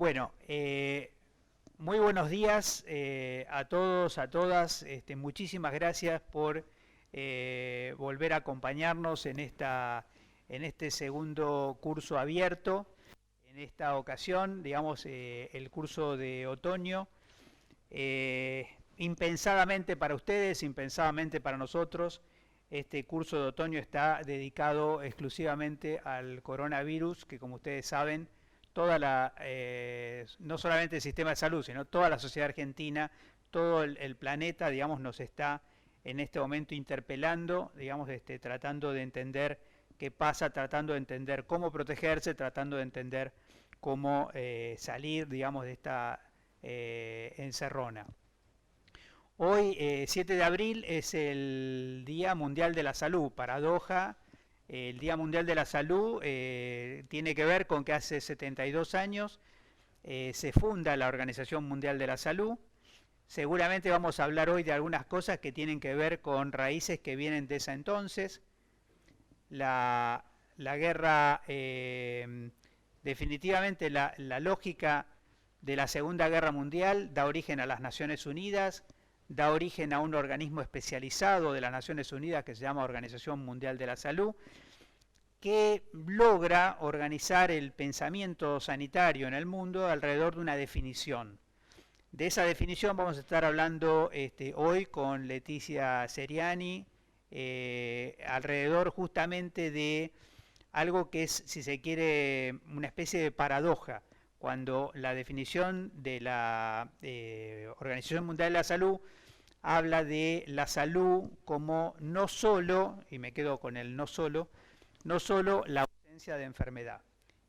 Bueno, muy buenos días a todos, a todas. Muchísimas gracias por volver a acompañarnos en este segundo curso abierto. En esta ocasión, digamos, el curso de otoño, impensadamente para ustedes, impensadamente para nosotros. Este curso de otoño está dedicado exclusivamente al coronavirus, que como ustedes saben, no solamente el sistema de salud, sino toda la sociedad argentina, todo el planeta, digamos, nos está en este momento interpelando, digamos, tratando de entender qué pasa, tratando de entender cómo protegerse, tratando de entender cómo salir, digamos, de esta encerrona. Hoy, 7 de abril, es el Día Mundial de la Salud. Paradoja, el Día Mundial de la Salud tiene que ver con que hace 72 años se funda la Organización Mundial de la Salud. Seguramente vamos a hablar hoy de algunas cosas que tienen que ver con raíces que vienen de ese entonces. La guerra, definitivamente la lógica de la Segunda Guerra Mundial da origen a las Naciones Unidas, da origen a un organismo especializado de las Naciones Unidas que se llama Organización Mundial de la Salud, que logra organizar el pensamiento sanitario en el mundo alrededor de una definición. De esa definición vamos a estar hablando hoy con Leticia Seriani, alrededor justamente de algo que es, si se quiere, una especie de paradoja, cuando la definición de la Organización Mundial de la Salud habla de la salud como no solo, y me quedo con el no solo la ausencia de enfermedad.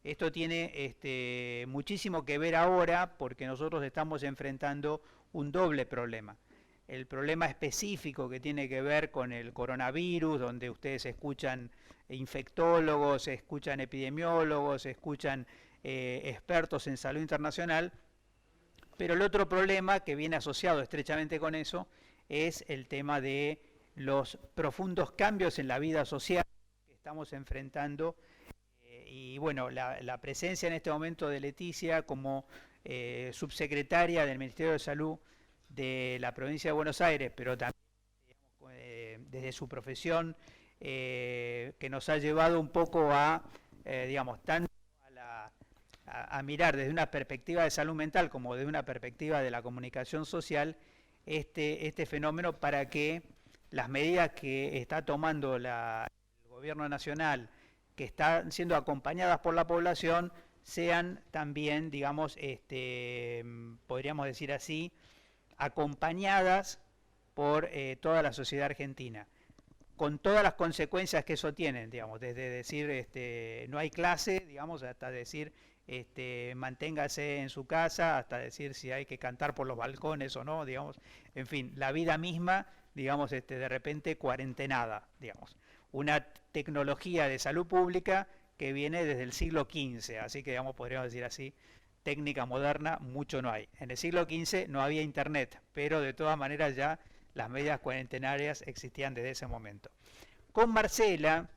Esto tiene muchísimo que ver ahora porque nosotros estamos enfrentando un doble problema. El problema específico que tiene que ver con el coronavirus, donde ustedes escuchan infectólogos, escuchan epidemiólogos, escuchan expertos en salud internacional, pero el otro problema que viene asociado estrechamente con eso es el tema de los profundos cambios en la vida social que estamos enfrentando. Y bueno, la presencia en este momento de Leticia como subsecretaria del Ministerio de Salud de la provincia de Buenos Aires, pero también desde su profesión, que nos ha llevado un poco digamos, tanto a mirar desde una perspectiva de salud mental como desde una perspectiva de la comunicación social este fenómeno, para que las medidas que está tomando el gobierno nacional, que están siendo acompañadas por la población, sean también, digamos, podríamos decir así, acompañadas por toda la sociedad argentina, con todas las consecuencias que eso tiene, digamos, desde decir no hay clase, digamos, hasta decir manténgase en su casa, hasta decir si hay que cantar por los balcones o no, digamos, en fin, la vida misma, digamos, de repente cuarentenada, digamos, una tecnología de salud pública que viene desde el siglo XV, así que, digamos, podríamos decir así, técnica moderna mucho no hay. En el siglo XV no había internet, pero de todas maneras ya las medidas cuarentenarias existían desde ese momento. Con Marcela,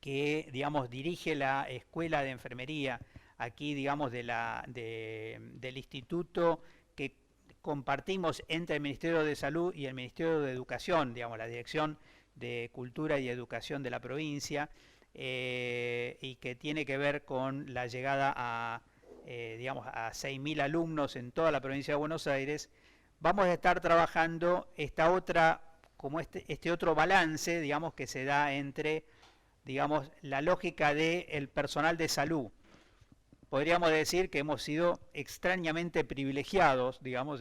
que, digamos, dirige la escuela de enfermería aquí, digamos, del instituto que compartimos entre el Ministerio de Salud y el Ministerio de Educación, digamos, la Dirección de Cultura y Educación de la provincia, y que tiene que ver con la llegada digamos, a 6.000 alumnos en toda la provincia de Buenos Aires. Vamos a estar trabajando como este otro balance, digamos, que se da entre, digamos, la lógica del personal de salud. Podríamos decir que hemos sido extrañamente privilegiados, digamos,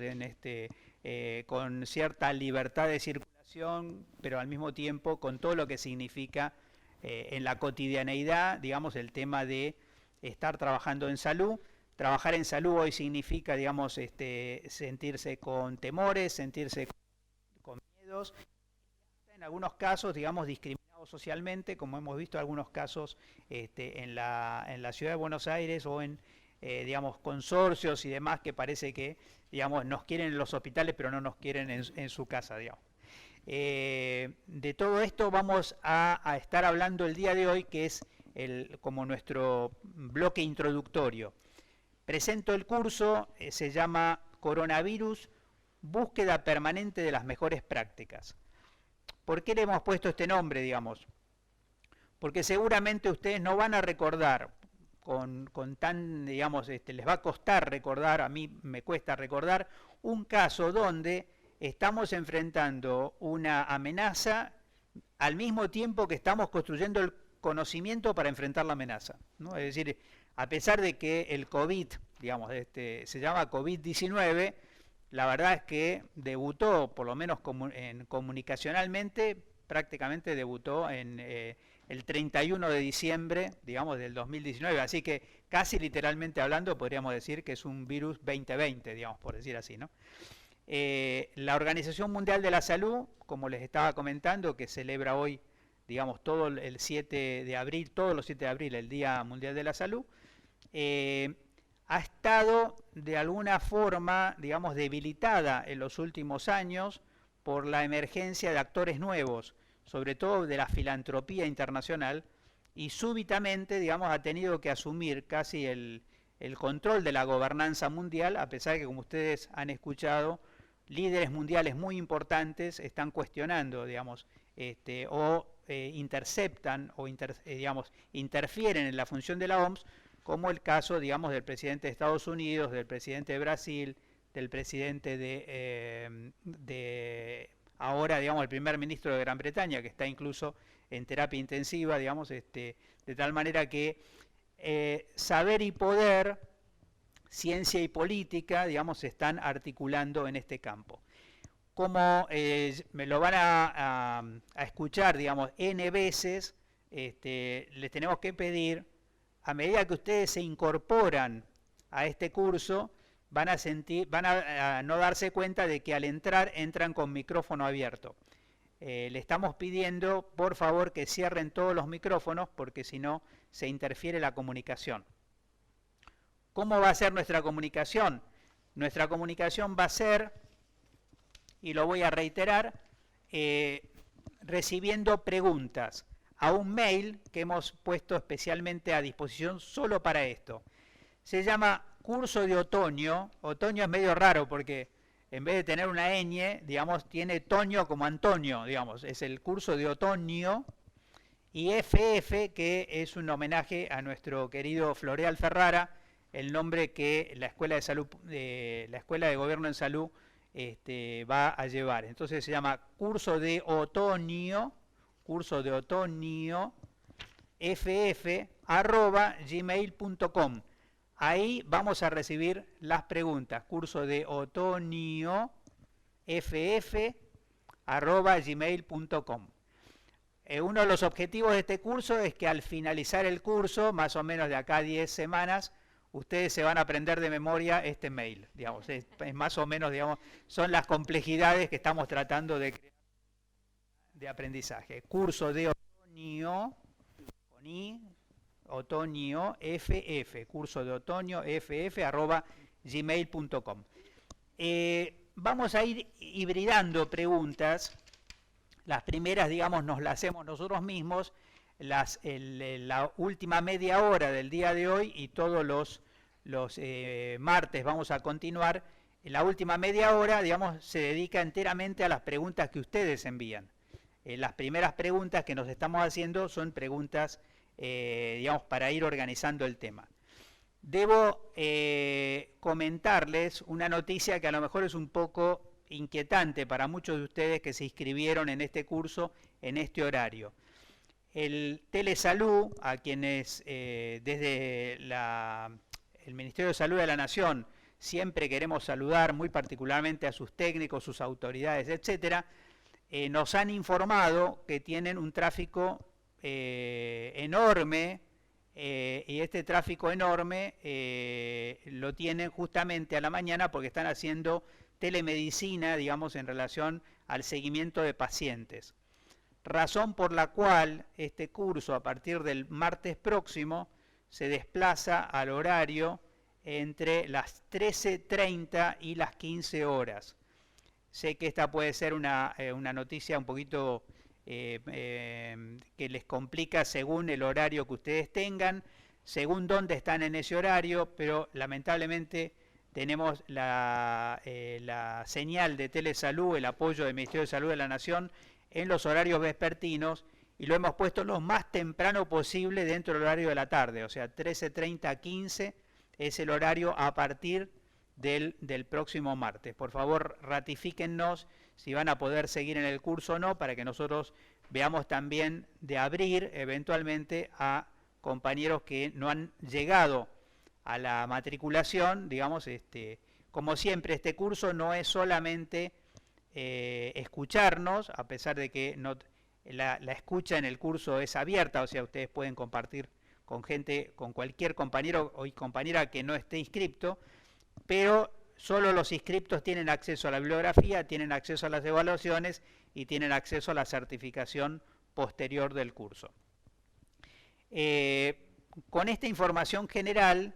con cierta libertad de circulación, pero al mismo tiempo con todo lo que significa en la cotidianeidad, digamos, el tema de estar trabajando en salud. Trabajar en salud hoy significa, digamos, sentirse con temores, sentirse con miedos, en algunos casos, digamos, discriminados socialmente, como hemos visto algunos casos en la ciudad de Buenos Aires o en, digamos, consorcios y demás que parece que, digamos, nos quieren en los hospitales pero no nos quieren en su casa, digamos. De todo esto vamos a estar hablando el día de hoy, que es como nuestro bloque introductorio. Presento el curso, se llama Coronavirus, búsqueda permanente de las mejores prácticas. ¿Por qué le hemos puesto este nombre, digamos? Porque seguramente ustedes no van a recordar, digamos, les va a costar recordar, a mí me cuesta recordar, un caso donde estamos enfrentando una amenaza al mismo tiempo que estamos construyendo el conocimiento para enfrentar la amenaza, ¿no? Es decir, a pesar de que el COVID, digamos, se llama COVID-19, la verdad es que debutó, por lo menos comunicacionalmente, prácticamente debutó en el 31 de diciembre, digamos, del 2019, así que casi literalmente hablando podríamos decir que es un virus 2020, digamos, por decir así, ¿no? La Organización Mundial de la Salud, como les estaba comentando, que celebra hoy, digamos, todo el 7 de abril, todos los 7 de abril, el Día Mundial de la Salud, ha estado de alguna forma, digamos, debilitada en los últimos años por la emergencia de actores nuevos, sobre todo de la filantropía internacional, y súbitamente, digamos, ha tenido que asumir casi el control de la gobernanza mundial, a pesar de que, como ustedes han escuchado, líderes mundiales muy importantes están cuestionando, digamos, interceptan o digamos, interfieren en la función de la OMS, como el caso, digamos, del presidente de Estados Unidos, del presidente de Brasil, del presidente de ahora, digamos, el primer ministro de Gran Bretaña, que está incluso en terapia intensiva, digamos, de tal manera que saber y poder, ciencia y política, digamos, se están articulando en este campo. Como me lo van a escuchar, digamos, N veces, les tenemos que pedir, a medida que ustedes se incorporan a este curso, van a no darse cuenta de que al entrar, entran con micrófono abierto. Le estamos pidiendo, por favor, que cierren todos los micrófonos, porque si no, se interfiere la comunicación. ¿Cómo va a ser nuestra comunicación? Nuestra comunicación va a ser, y lo voy a reiterar, recibiendo preguntas a un mail que hemos puesto especialmente a disposición solo para esto. Se llama curso de otoño. Otoño es medio raro porque en vez de tener una ñ, digamos, tiene toño como Antonio, digamos. Es el curso de otoño. Y FF, que es un homenaje a nuestro querido Floreal Ferrara, el nombre que la Escuela de Salud, la Escuela de Gobierno en Salud va a llevar. Entonces se llama curso de otoño ff@gmail.com. Ahí vamos a recibir las preguntas. Curso de otoño ff@gmail.com. Uno de los objetivos de este curso es que al finalizar el curso, más o menos de acá a 10 semanas, ustedes se van a aprender de memoria este mail. Digamos, es más o menos, digamos, son las complejidades que estamos tratando de crear de aprendizaje. Curso de otoño, con I, otoño FF, curso de otoño ff@gmail.com. Vamos a ir hibridando preguntas. Las primeras, digamos, nos las hacemos nosotros mismos, la última media hora del día de hoy y todos los martes vamos a continuar. La última media hora, digamos, se dedica enteramente a las preguntas que ustedes envían. Las primeras preguntas que nos estamos haciendo son preguntas, digamos, para ir organizando el tema. Debo comentarles una noticia que a lo mejor es un poco inquietante para muchos de ustedes que se inscribieron en este curso en este horario. El Telesalud, a quienes desde el Ministerio de Salud de la Nación siempre queremos saludar, muy particularmente a sus técnicos, sus autoridades, etcétera, nos han informado que tienen un tráfico enorme, y este tráfico enorme lo tienen justamente a la mañana porque están haciendo telemedicina, digamos, en relación al seguimiento de pacientes. Razón por la cual este curso, a partir del martes próximo, se desplaza al horario entre las 13:30 y las 15 horas. Sé que esta puede ser una noticia un poquito que les complica según el horario que ustedes tengan. según dónde están en ese horario, pero lamentablemente tenemos la señal de Telesalud, el apoyo del Ministerio de Salud de la Nación en los horarios vespertinos, y lo hemos puesto lo más temprano posible dentro del horario de la tarde, o sea, 13:30 a 15 es el horario a partir del próximo martes. Por favor, ratifíquennos si van a poder seguir en el curso o no, para que nosotros veamos también de abrir eventualmente a compañeros que no han llegado a la matriculación. Digamos, como siempre, este curso no es solamente escucharnos, a pesar de que la escucha en el curso es abierta, o sea, ustedes pueden compartir con gente, con cualquier compañero o compañera que no esté inscripto, pero solo los inscriptos tienen acceso a la bibliografía, tienen acceso a las evaluaciones y tienen acceso a la certificación posterior del curso. Con esta información general,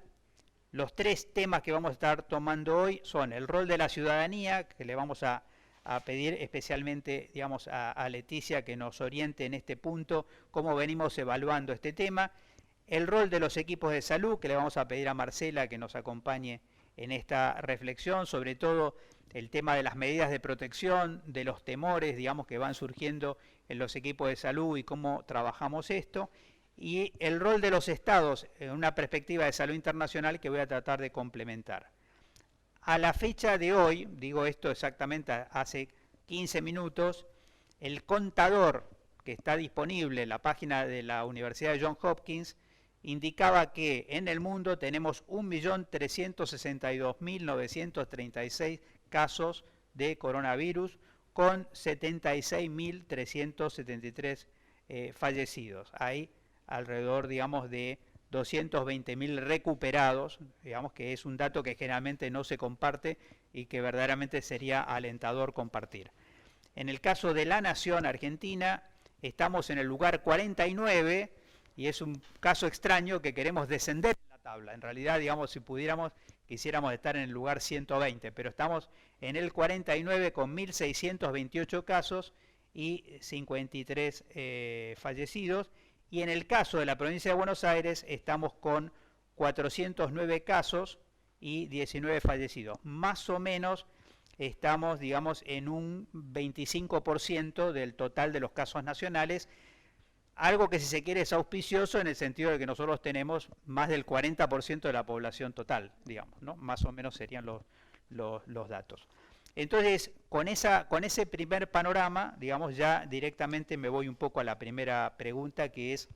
los 3 temas que vamos a estar tomando hoy son el rol de la ciudadanía, que le vamos a pedir especialmente, digamos, a Leticia que nos oriente en este punto, cómo venimos evaluando este tema, el rol de los equipos de salud, que le vamos a pedir a Marcela que nos acompañe en esta reflexión, sobre todo el tema de las medidas de protección, de los temores, digamos, que van surgiendo en los equipos de salud y cómo trabajamos esto, y el rol de los estados en una perspectiva de salud internacional que voy a tratar de complementar. A la fecha de hoy, digo esto exactamente hace 15 minutos, el contador que está disponible en la página de la Universidad de Johns Hopkins indicaba que en el mundo tenemos 1.362.936 casos de coronavirus, con 76.373 fallecidos. Hay alrededor, digamos, de 220.000 recuperados, digamos que es un dato que generalmente no se comparte y que verdaderamente sería alentador compartir. En el caso de la nación argentina, estamos en el lugar 49, y es un caso extraño que queremos descender en la tabla. En realidad, digamos, si pudiéramos, quisiéramos estar en el lugar 120, pero estamos en el 49 con 1.628 casos y 53 fallecidos. Y en el caso de la provincia de Buenos Aires estamos con 409 casos y 19 fallecidos. Más o menos estamos, digamos, en un 25% del total de los casos nacionales, algo que, si se quiere, es auspicioso en el sentido de que nosotros tenemos más del 40% de la población total, digamos, ¿no? Más o menos serían los datos. Entonces, con ese primer panorama, digamos, ya directamente me voy un poco a la primera pregunta, que es,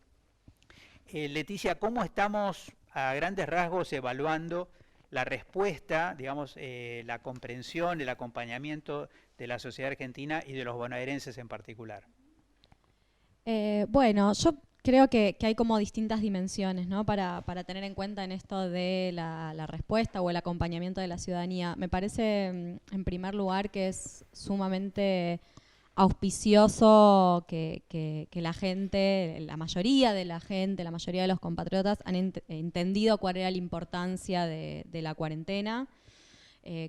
Leticia, ¿cómo estamos a grandes rasgos evaluando la respuesta, digamos, la comprensión, el acompañamiento de la sociedad argentina y de los bonaerenses en particular? Bueno, yo creo que hay como distintas dimensiones, ¿no? para tener en cuenta en esto de la respuesta o el acompañamiento de la ciudadanía. Me parece, en primer lugar, que es sumamente auspicioso que la gente, la mayoría de la gente, la mayoría de los compatriotas han entendido cuál era la importancia de la cuarentena.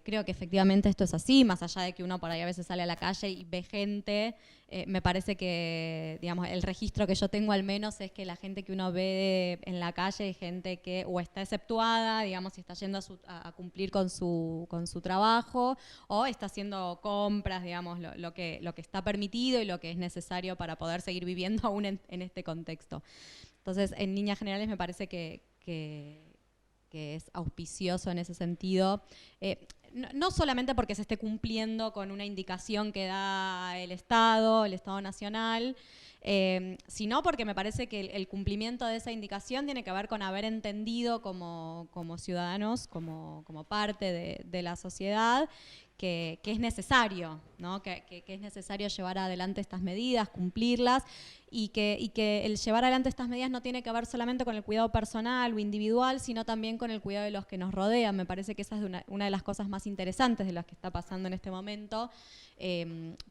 Creo que efectivamente esto es así, más allá de que uno por ahí a veces sale a la calle y ve gente, me parece que, digamos, el registro que yo tengo al menos es que la gente que uno ve en la calle es gente que o está exceptuada, digamos, y está yendo a cumplir con su trabajo, o está haciendo compras, digamos, lo que está permitido y lo que es necesario para poder seguir viviendo aún en este contexto. Entonces, en líneas generales me parece que es auspicioso en ese sentido, no solamente porque se esté cumpliendo con una indicación que da el Estado Nacional, sino porque me parece que el cumplimiento de esa indicación tiene que ver con haber entendido como ciudadanos, como parte de la sociedad, que es necesario, ¿no? que es necesario llevar adelante estas medidas, cumplirlas, y que el llevar adelante estas medidas no tiene que ver solamente con el cuidado personal o individual, sino también con el cuidado de los que nos rodean. Me parece que esa es una de las cosas más interesantes de las que está pasando en este momento,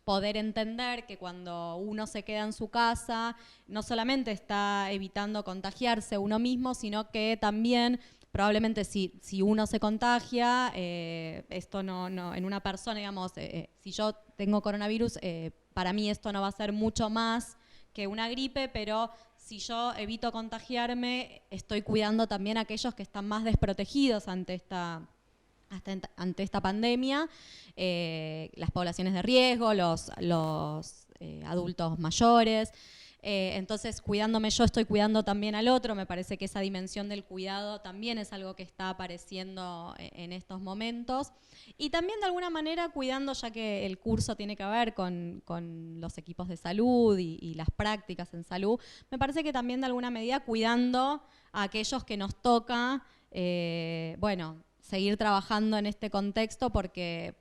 poder entender que cuando uno se queda en su casa, no solamente está evitando contagiarse uno mismo, sino que también probablemente si uno se contagia, esto no en una persona, digamos, si yo tengo coronavirus, para mí esto no va a ser mucho más que una gripe, pero si yo evito contagiarme, estoy cuidando también a aquellos que están más desprotegidos ante esta pandemia, las poblaciones de riesgo, los adultos mayores. Entonces, cuidándome yo, estoy cuidando también al otro. Me parece que esa dimensión del cuidado también es algo que está apareciendo en estos momentos. Y también, de alguna manera, cuidando, ya que el curso tiene que ver con los equipos de salud y las prácticas en salud, me parece que también, de alguna medida, cuidando a aquellos que nos toca, bueno, seguir trabajando en este contexto porque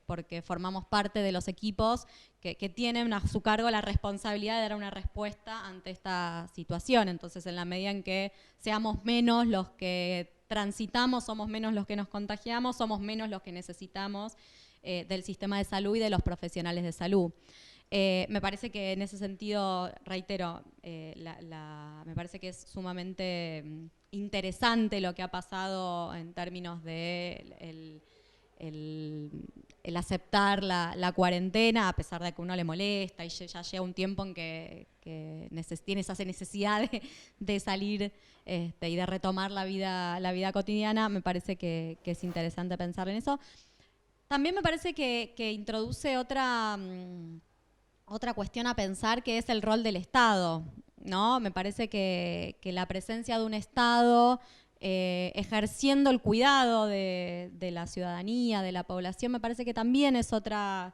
formamos parte de los equipos que tienen a su cargo la responsabilidad de dar una respuesta ante esta situación. Entonces, en la medida en que seamos menos los que transitamos, somos menos los que nos contagiamos, somos menos los que necesitamos del sistema de salud y de los profesionales de salud. Me parece que en ese sentido, reitero, me parece que es sumamente interesante lo que ha pasado en términos de el aceptar la cuarentena, a pesar de que a uno le molesta y ya llega un tiempo en que tiene esa necesidad de salir y de retomar la vida cotidiana. Me parece que es interesante pensar en eso. También me parece que introduce otra cuestión a pensar, que es el rol del Estado, ¿no? Me parece que la presencia de un Estado ejerciendo el cuidado de la ciudadanía, de la población, me parece que también es otro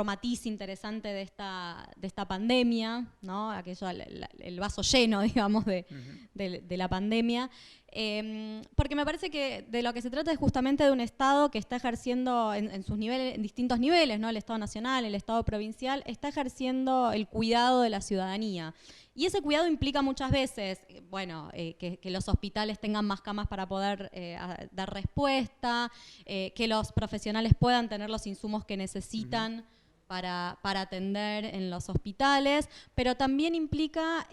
matiz interesante de esta pandemia, ¿no? Aquello, el vaso lleno, digamos, de la pandemia. Porque me parece que de lo que se trata es justamente de un Estado que está ejerciendo en sus niveles, en distintos niveles, ¿no? El Estado nacional, el Estado provincial, está ejerciendo el cuidado de la ciudadanía. Y ese cuidado implica muchas veces, bueno, que los hospitales tengan más camas para poder dar respuesta, que los profesionales puedan tener los insumos que necesitan para atender en los hospitales, pero también implica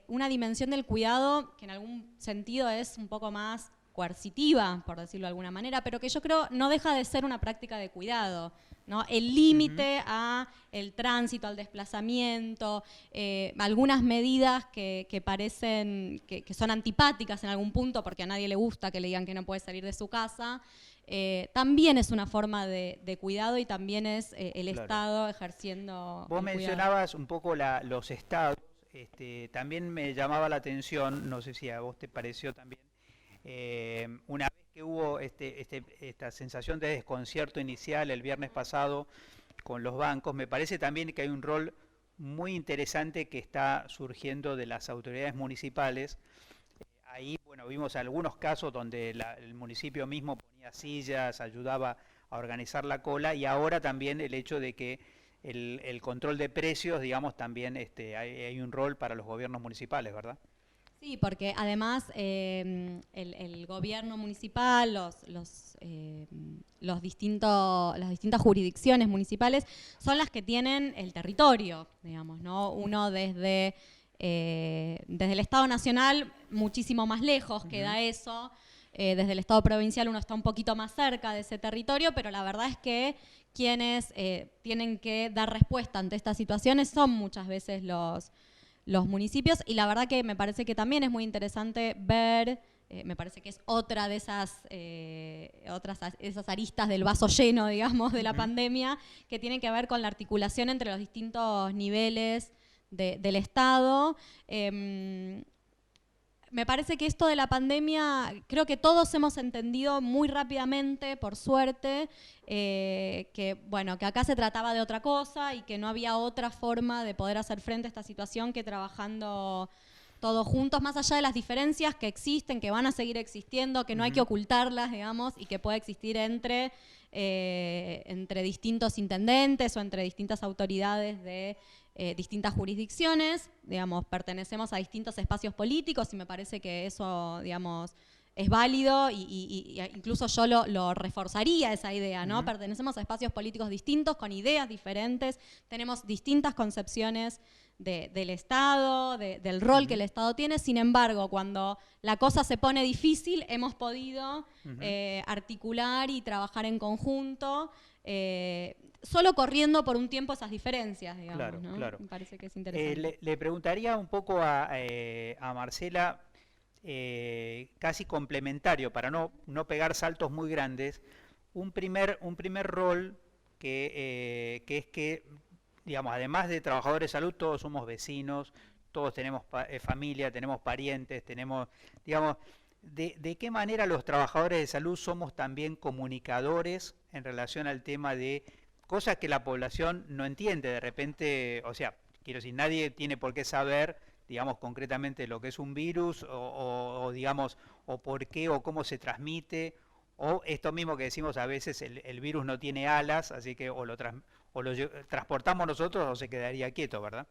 una dimensión del cuidado que en algún sentido es un poco más coercitiva, por decirlo de alguna manera, pero que yo creo no deja de ser una práctica de cuidado, ¿no? El límite a el tránsito, al desplazamiento, algunas medidas que parecen que son antipáticas en algún punto porque a nadie le gusta que le digan que no puede salir de su casa, también es una forma de cuidado y también es el Estado ejerciendo. Vos mencionabas un poco los estados, también me llamaba la atención, no sé si a vos te pareció también, una vez que hubo esta sensación de desconcierto inicial el viernes pasado con los bancos, me parece también que hay un rol muy interesante que está surgiendo de las autoridades municipales. Ahí, bueno, vimos algunos casos donde el municipio mismo ponía sillas, ayudaba a organizar la cola, y ahora también el hecho de que el control de precios, digamos, también hay un rol para los gobiernos municipales, ¿verdad? Sí, porque además el gobierno municipal, las distintas jurisdicciones municipales son las que tienen el territorio, digamos, ¿no? Uno desde el Estado Nacional, muchísimo más lejos queda eso. Desde el Estado provincial uno está un poquito más cerca de ese territorio, pero la verdad es que quienes tienen que dar respuesta ante estas situaciones son muchas veces los municipios, y la verdad que me parece que también es muy interesante ver, me parece que es otra de esas aristas del vaso lleno, digamos, de la pandemia, que tiene que ver con la articulación entre los distintos niveles del Estado. Me parece que esto de la pandemia, creo que todos hemos entendido muy rápidamente, por suerte, que acá se trataba de otra cosa y que no había otra forma de poder hacer frente a esta situación que trabajando todos juntos, más allá de las diferencias que existen, que van a seguir existiendo, que no hay que ocultarlas, digamos, y que puede existir entre distintos intendentes o entre distintas autoridades de distintas jurisdicciones, digamos, pertenecemos a distintos espacios políticos y me parece que eso, digamos, es válido y incluso yo lo reforzaría esa idea, ¿no? Pertenecemos a espacios políticos distintos, con ideas diferentes, tenemos distintas concepciones del Estado, del rol que el Estado tiene. Sin embargo, cuando la cosa se pone difícil, hemos podido articular y trabajar en conjunto, solo corriendo por un tiempo esas diferencias, digamos. Claro, ¿no? claro. Me parece que es interesante. Le preguntaría un poco a Marcela, casi complementario, para no pegar saltos muy grandes, un primer rol que es que, digamos, además de trabajadores de salud, todos somos vecinos, todos tenemos familia, tenemos parientes, tenemos, digamos, de qué manera los trabajadores de salud somos también comunicadores en relación al tema de cosas que la población no entiende de repente, o sea, quiero decir, nadie tiene por qué saber, digamos, concretamente lo que es un virus o digamos, o por qué o cómo se transmite, o esto mismo que decimos a veces, el virus no tiene alas, así que o lo transportamos nosotros o se quedaría quieto, ¿verdad?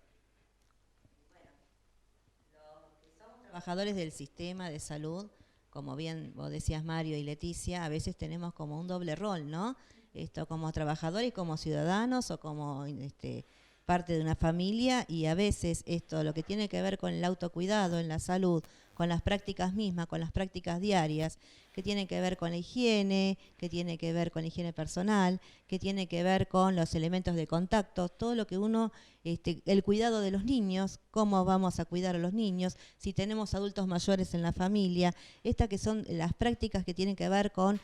Trabajadores del sistema de salud, como bien vos decías Mario y Leticia, a veces tenemos como un doble rol, ¿no? Esto como trabajadores y como ciudadanos o como parte de una familia, y a veces esto, lo que tiene que ver con el autocuidado en la salud, con las prácticas mismas, con las prácticas diarias, que tienen que ver con la higiene, que tiene que ver con la higiene personal, que tiene que ver con los elementos de contacto, todo lo que uno, el cuidado de los niños, cómo vamos a cuidar a los niños, si tenemos adultos mayores en la familia, estas que son las prácticas que tienen que ver con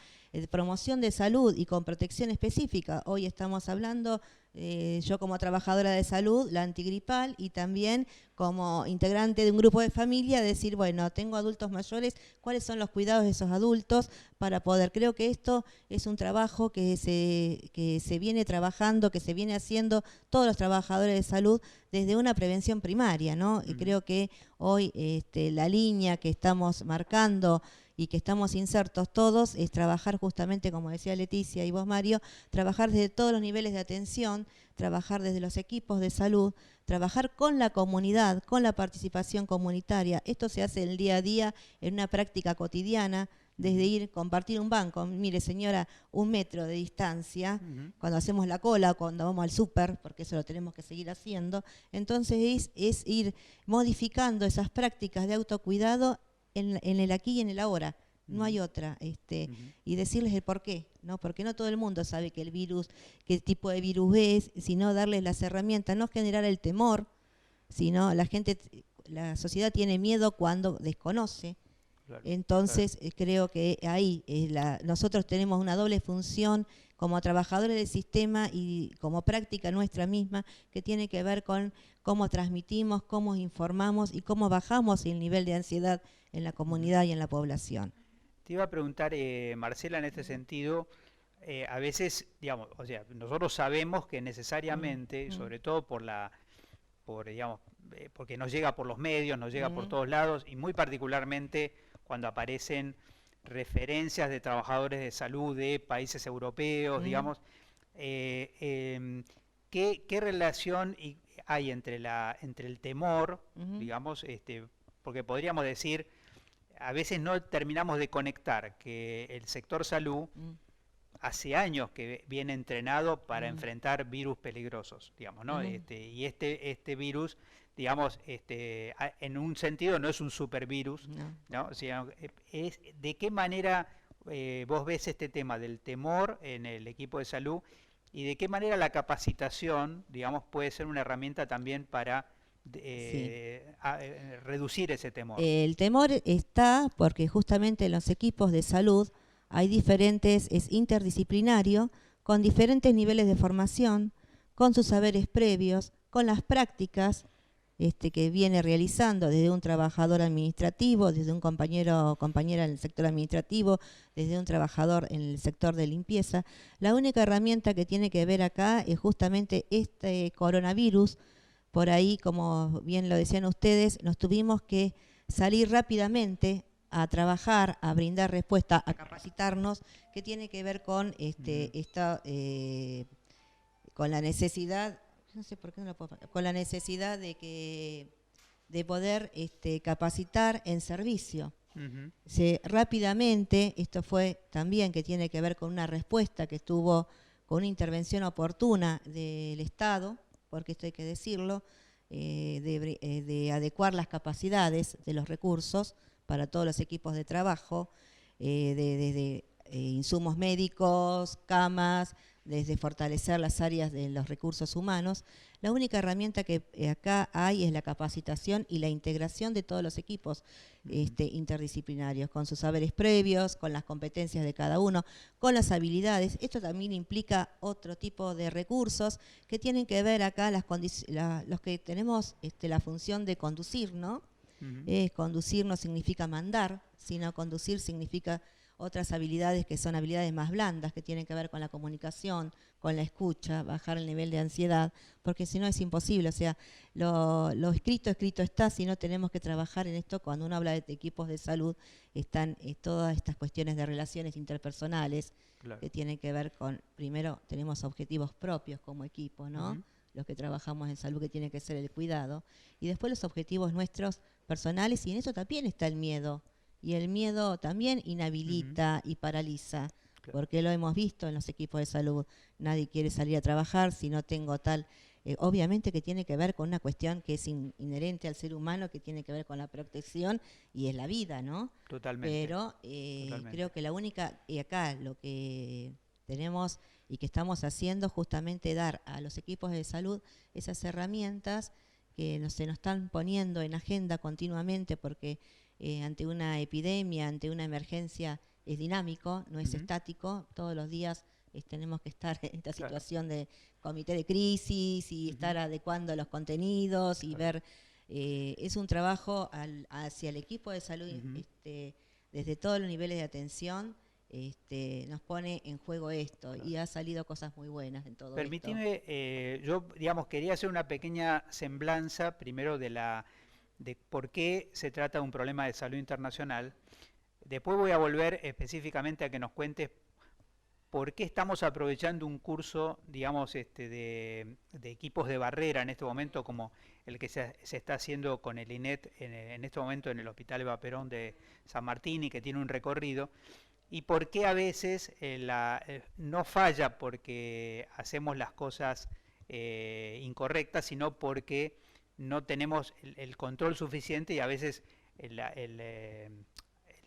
promoción de salud y con protección específica. Hoy estamos hablando, yo como trabajadora de salud, la antigripal, y también como integrante de un grupo de familia, decir, bueno, tengo adultos mayores, ¿cuáles son los cuidados de esos adultos para poder? Creo que esto es un trabajo que se viene trabajando, que se viene haciendo todos los trabajadores de salud desde una prevención primaria, ¿no? Y creo que hoy la línea que estamos marcando y que estamos insertos todos es trabajar justamente, como decía Leticia y vos Mario, trabajar desde todos los niveles de atención, trabajar desde los equipos de salud, trabajar con la comunidad, con la participación comunitaria. Esto se hace el día a día en una práctica cotidiana, desde ir, compartir un banco, mire señora, 1 metro de distancia, cuando hacemos la cola, cuando vamos al súper, porque eso lo tenemos que seguir haciendo. Entonces es ir modificando esas prácticas de autocuidado en el aquí y en el ahora. No hay otra, y decirles el por qué, ¿no? Porque no todo el mundo sabe que el virus, qué tipo de virus es, sino darles las herramientas, no generar el temor, sino la sociedad tiene miedo cuando desconoce. Claro, entonces claro. Creo que ahí nosotros tenemos una doble función como trabajadores del sistema y como práctica nuestra misma, que tiene que ver con cómo transmitimos, cómo informamos y cómo bajamos el nivel de ansiedad en la comunidad y en la población. Te iba a preguntar, Marcela, en este sentido, a veces, digamos, o sea, nosotros sabemos que necesariamente, sobre todo digamos, porque nos llega por los medios, nos llega por todos lados, y muy particularmente cuando aparecen referencias de trabajadores de salud de países europeos, digamos, ¿qué relación hay entre el temor, digamos, porque podríamos decir, a veces no terminamos de conectar que el sector salud hace años que viene entrenado para enfrentar virus peligrosos, digamos, ¿no? Y este virus, digamos, en un sentido no es un supervirus, ¿no? O sea, ¿de qué manera vos ves este tema del temor en el equipo de salud y de qué manera la capacitación, digamos, puede ser una herramienta también para reducir ese temor? El temor está porque justamente en los equipos de salud hay es interdisciplinario, con diferentes niveles de formación, con sus saberes previos, con las prácticas que viene realizando desde un trabajador administrativo, desde un compañero o compañera en el sector administrativo, desde un trabajador en el sector de limpieza. La única herramienta que tiene que ver acá es justamente este coronavirus. Por ahí, como bien lo decían ustedes, nos tuvimos que salir rápidamente a trabajar, a brindar respuesta, a capacitarnos, que tiene que ver con con la necesidad, no sé por qué no lo puedo, con la necesidad de poder capacitar en servicio. Rápidamente, esto fue también que tiene que ver con una respuesta que estuvo con una intervención oportuna del Estado, porque esto hay que decirlo, de adecuar las capacidades de los recursos para todos los equipos de trabajo, desde insumos médicos, camas, desde fortalecer las áreas de los recursos humanos. La única herramienta que acá hay es la capacitación y la integración de todos los equipos interdisciplinarios, con sus saberes previos, con las competencias de cada uno, con las habilidades. Esto también implica otro tipo de recursos que tienen que ver acá los que tenemos la función de conducir, ¿no? Conducir no significa mandar, sino conducir significa otras habilidades que son habilidades más blandas, que tienen que ver con la comunicación, con la escucha, bajar el nivel de ansiedad, porque si no es imposible. O sea, lo escrito está, si no tenemos que trabajar en esto. Cuando uno habla de equipos de salud, están todas estas cuestiones de relaciones interpersonales, claro, que tienen que ver con, primero tenemos objetivos propios como equipo, ¿no? Los que trabajamos en salud, que tiene que ser el cuidado, y después los objetivos nuestros personales, y en eso también está el miedo. Y el miedo también inhabilita y paraliza, porque lo hemos visto en los equipos de salud. Nadie quiere salir a trabajar si no tengo tal. Obviamente que tiene que ver con una cuestión que es inherente al ser humano, que tiene que ver con la protección y es la vida, ¿no? Totalmente. Pero creo que la única, y acá lo que tenemos y que estamos haciendo, justamente dar a los equipos de salud esas herramientas que se nos están poniendo en agenda continuamente, porque ante una epidemia, ante una emergencia, es dinámico, no es estático. Todos los días tenemos que estar en esta situación de comité de crisis y estar adecuando los contenidos y ver. Es un trabajo hacia el equipo de salud, desde todos los niveles de atención. Nos pone en juego esto, y ha salido cosas muy buenas en todo esto. Permitime, yo quería hacer una pequeña semblanza primero de por qué se trata de un problema de salud internacional. Después voy a volver específicamente a que nos cuentes por qué estamos aprovechando un curso, de equipos de barrera en este momento, como el que se está haciendo con el INET en este momento en el Hospital Eva Perón de San Martín, y que tiene un recorrido, y por qué a veces no falla porque hacemos las cosas incorrectas, sino porque no tenemos el control suficiente, y a veces el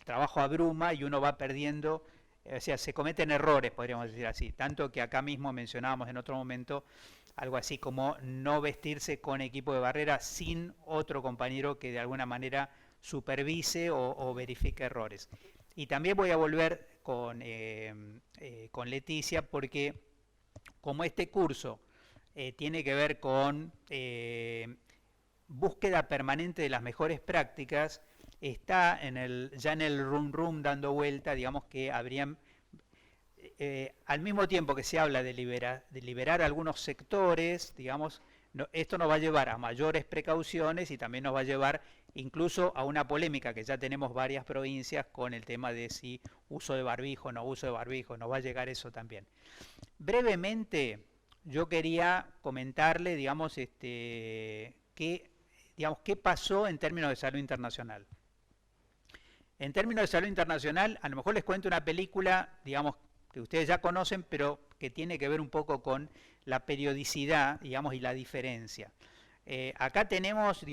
trabajo abruma y uno va perdiendo, o sea, se cometen errores, podríamos decir así. Tanto que acá mismo mencionábamos en otro momento algo así como no vestirse con equipo de barrera sin otro compañero que de alguna manera supervise o verifique errores. Y también voy a volver con Leticia, porque como este curso tiene que ver con búsqueda permanente de las mejores prácticas, está ya en el room dando vuelta, digamos que habrían, al mismo tiempo que se habla de liberar algunos sectores, digamos, esto nos va a llevar a mayores precauciones y también nos va a llevar incluso a una polémica que ya tenemos varias provincias con el tema de si uso de barbijo, no uso de barbijo, nos va a llegar eso también. Brevemente, yo quería comentarle, qué pasó en términos de salud internacional. En términos de salud internacional, a lo mejor les cuento una película, que ustedes ya conocen, pero que tiene que ver un poco con la periodicidad, y la diferencia. Acá tenemos,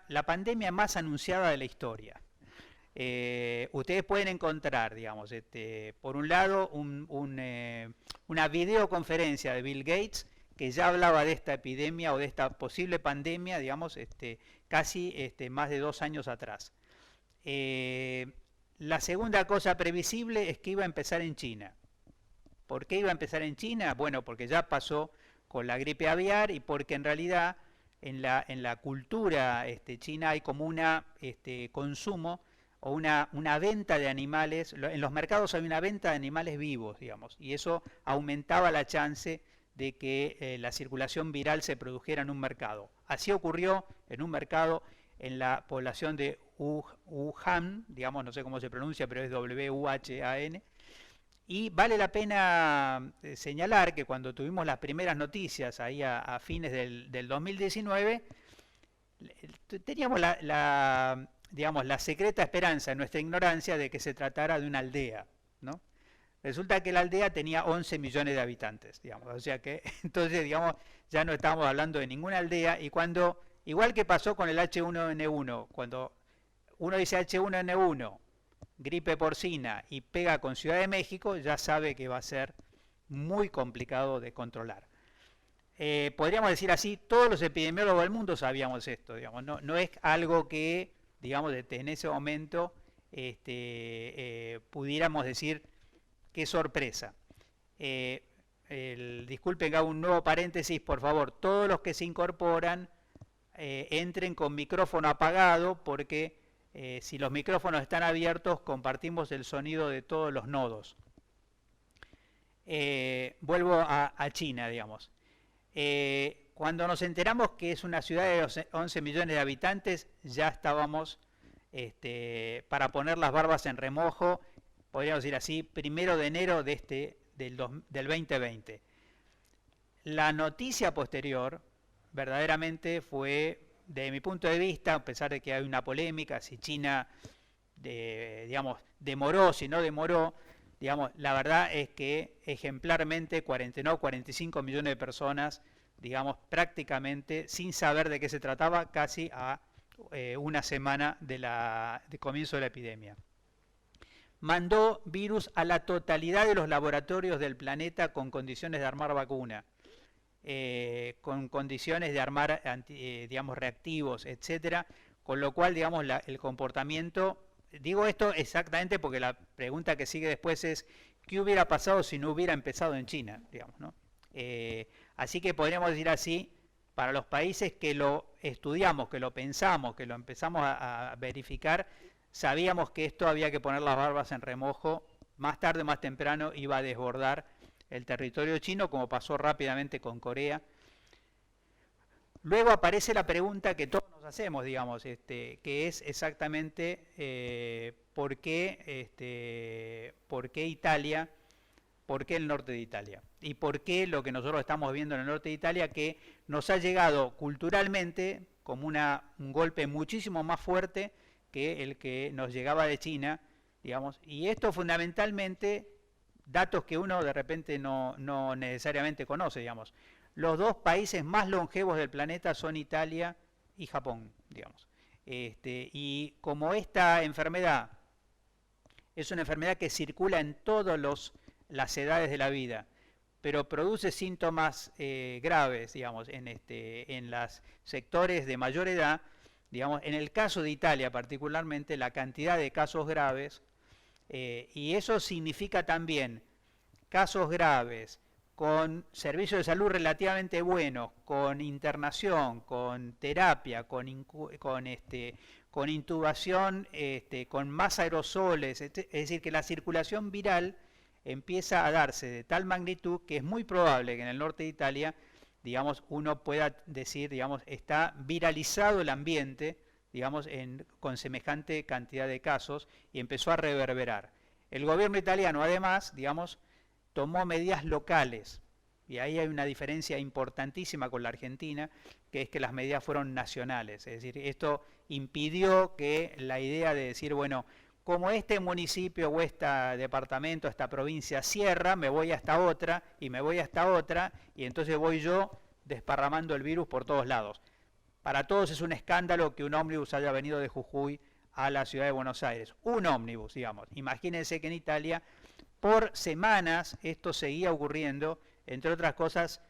la pandemia más anunciada de la historia. Ustedes pueden encontrar, por un lado, una videoconferencia de Bill Gates que ya hablaba de esta epidemia o de esta posible pandemia, casi más de 2 años atrás. La segunda cosa previsible es que iba a empezar en China. ¿Por qué iba a empezar en China? Bueno, porque ya pasó con la gripe aviar, y porque en realidad en la cultura china hay como una consumo o una venta de animales. En los mercados hay una venta de animales vivos, y eso aumentaba la chance de que la circulación viral se produjera en un mercado. Así ocurrió en un mercado en la población de Wuhan, no sé cómo se pronuncia, pero es W-U-H-A-N. Y vale la pena señalar que cuando tuvimos las primeras noticias ahí a fines del 2019, teníamos la secreta esperanza en nuestra ignorancia de que se tratara de una aldea, ¿no? Resulta que la aldea tenía 11 millones de habitantes, digamos, o sea que entonces, digamos, ya no estamos hablando de ninguna aldea, y cuando, igual que pasó con el H1N1, cuando uno dice H1N1, gripe porcina, y pega con Ciudad de México, ya sabe que va a ser muy complicado de controlar. Podríamos decir así, todos los epidemiólogos del mundo sabíamos esto, digamos, no es algo que, digamos, en ese momento pudiéramos decir qué sorpresa. Disculpen que hago un nuevo paréntesis, por favor, todos los que se incorporan entren con micrófono apagado, porque si los micrófonos están abiertos compartimos el sonido de todos los nodos. Vuelvo a China, digamos. Cuando nos enteramos que es una ciudad de 11 millones de habitantes, ya estábamos para poner las barbas en remojo, podríamos decir así, 1 de enero del 2020. La noticia posterior verdaderamente fue, desde mi punto de vista, a pesar de que hay una polémica, si China digamos, demoró, si no demoró, digamos, la verdad es que ejemplarmente 45 millones de personas, digamos, prácticamente sin saber de qué se trataba, casi a una semana de comienzo de la epidemia. Mandó virus a la totalidad de los laboratorios del planeta con condiciones de armar vacuna, con condiciones de armar, digamos, reactivos, etcétera, con lo cual, digamos, el comportamiento. Digo esto exactamente porque la pregunta que sigue después es ¿qué hubiera pasado si no hubiera empezado en China? Digamos, ¿no? Así que podríamos decir así, para los países que lo estudiamos, que lo pensamos, que lo empezamos a verificar, sabíamos que esto había que poner las barbas en remojo, más tarde o más temprano iba a desbordar el territorio chino, como pasó rápidamente con Corea. Luego aparece la pregunta que todos nos hacemos, digamos, que es exactamente ¿por qué Italia? ¿Por qué el norte de Italia? ¿Y por qué lo que nosotros estamos viendo en el norte de Italia, que nos ha llegado culturalmente como un golpe muchísimo más fuerte que el que nos llegaba de China, digamos? Y esto fundamentalmente, datos que uno de repente no necesariamente conoce, digamos. Los dos países más longevos del planeta son Italia y Japón, digamos. Y como esta enfermedad es una enfermedad que circula en todas las edades de la vida, pero produce síntomas graves, digamos, en los sectores de mayor edad, digamos, en el caso de Italia particularmente, la cantidad de casos graves, y eso significa también casos graves, con servicios de salud relativamente buenos, con internación, con terapia, con intubación, con más aerosoles, es decir, que la circulación viral empieza a darse de tal magnitud que es muy probable que en el norte de Italia, digamos, uno pueda decir, digamos, está viralizado el ambiente, digamos, con semejante cantidad de casos, y empezó a reverberar. El gobierno italiano, además, digamos, tomó medidas locales, y ahí hay una diferencia importantísima con la Argentina, que es que las medidas fueron nacionales. Es decir, esto impidió que la idea de decir, bueno, como este municipio o este departamento, esta provincia cierra, me voy hasta otra, y me voy hasta otra, y entonces voy yo desparramando el virus por todos lados. Para todos es un escándalo que un ómnibus haya venido de Jujuy a la ciudad de Buenos Aires. Un ómnibus, digamos. Imagínense que en Italia, por semanas, esto seguía ocurriendo, entre otras cosas,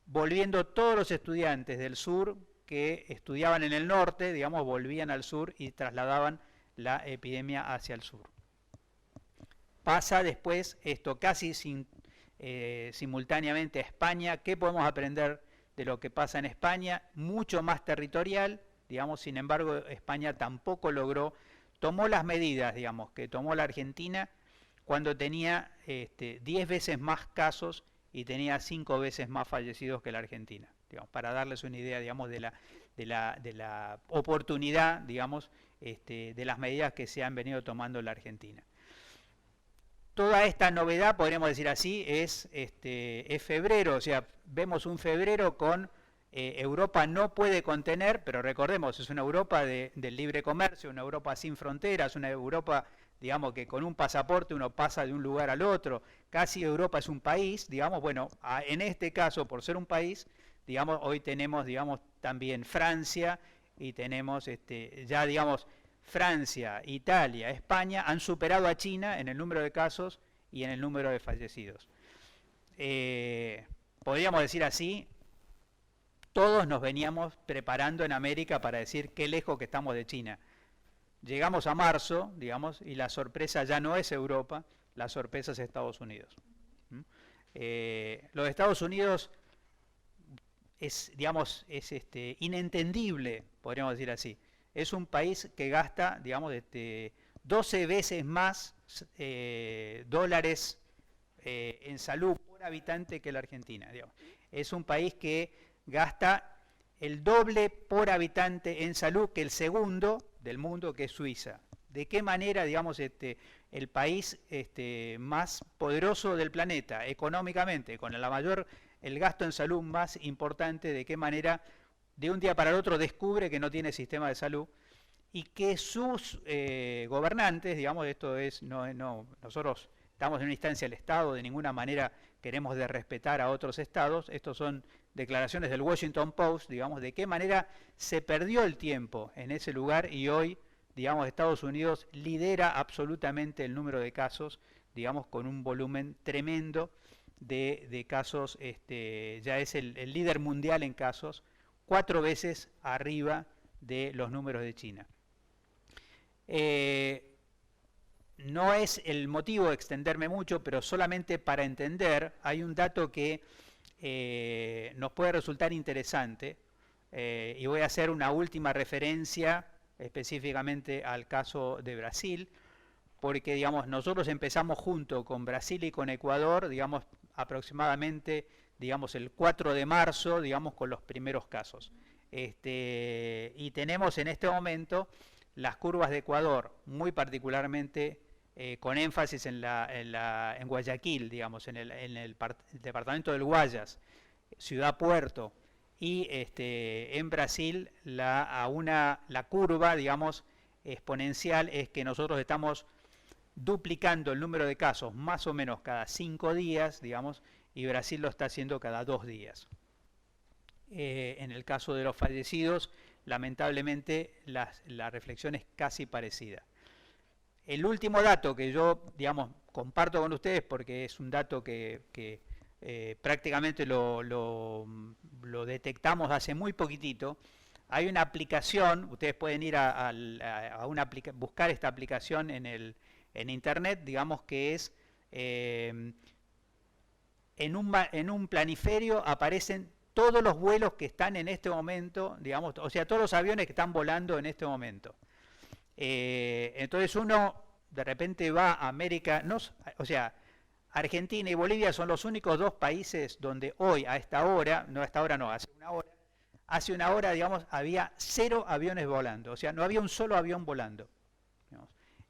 volviendo todos los estudiantes del sur que estudiaban en el norte, digamos, volvían al sur y trasladaban la epidemia hacia el sur. Pasa después esto casi simultáneamente a España. ¿Qué podemos aprender de lo que pasa en España? Mucho más territorial, digamos, sin embargo, España tampoco logró, tomó las medidas, digamos, que tomó la Argentina cuando tenía 10 veces más casos y tenía 5 veces más fallecidos que la Argentina, digamos, para darles una idea, digamos, de la oportunidad, digamos, de las medidas que se han venido tomando en la Argentina. Toda esta novedad, podríamos decir así, es febrero, o sea, vemos un febrero con Europa no puede contener, pero recordemos, es una Europa del libre comercio, una Europa sin fronteras, una Europa digamos que con un pasaporte uno pasa de un lugar al otro, casi Europa es un país, digamos, bueno, en este caso, por ser un país, digamos, hoy tenemos, digamos, también Francia y tenemos, ya, digamos, Francia, Italia, España han superado a China en el número de casos y en el número de fallecidos. Podríamos decir así, todos nos veníamos preparando en América para decir qué lejos que estamos de China. Llegamos a marzo, digamos, y la sorpresa ya no es Europa, la sorpresa es Estados Unidos. Los Estados Unidos es, digamos, es inentendible, podríamos decir así. Es un país que gasta, digamos, 12 veces más dólares en salud por habitante que la Argentina. Digamos. Es un país que gasta el doble por habitante en salud que el segundo del mundo, que es Suiza. ¿De qué manera, digamos, el país más poderoso del planeta económicamente, con el gasto en salud más importante, de qué manera de un día para el otro descubre que no tiene sistema de salud y que sus gobernantes, digamos, esto es, nosotros estamos en una instancia del Estado, de ninguna manera queremos de respetar a otros estados, estos son declaraciones del Washington Post, digamos, de qué manera se perdió el tiempo en ese lugar y hoy, digamos, Estados Unidos lidera absolutamente el número de casos, digamos, con un volumen tremendo de casos, ya es el líder mundial en casos, 4 veces arriba de los números de China. No es el motivo de extenderme mucho, pero solamente para entender, hay un dato que nos puede resultar interesante, y voy a hacer una última referencia específicamente al caso de Brasil, porque digamos, nosotros empezamos junto con Brasil y con Ecuador, digamos, aproximadamente, digamos, el 4 de marzo, digamos, con los primeros casos. Y tenemos en este momento las curvas de Ecuador, muy particularmente con énfasis en Guayaquil, digamos, en el departamento del Guayas, Ciudad Puerto, y en Brasil la curva, digamos, exponencial es que nosotros estamos duplicando el número de casos más o menos cada 5 días, digamos, y Brasil lo está haciendo cada 2 días. En el caso de los fallecidos, lamentablemente la reflexión es casi parecida. El último dato que yo, digamos, comparto con ustedes, porque es un dato que prácticamente lo detectamos hace muy poquitito. Hay una aplicación, ustedes pueden ir buscar esta aplicación en internet, digamos que es en un planiferio aparecen todos los vuelos que están en este momento, digamos, o sea, todos los aviones que están volando en este momento. Entonces uno de repente va a América, o sea, Argentina y Bolivia son los únicos 2 países donde hoy, hace una hora, digamos, había 0 aviones volando, o sea, no había un solo avión volando.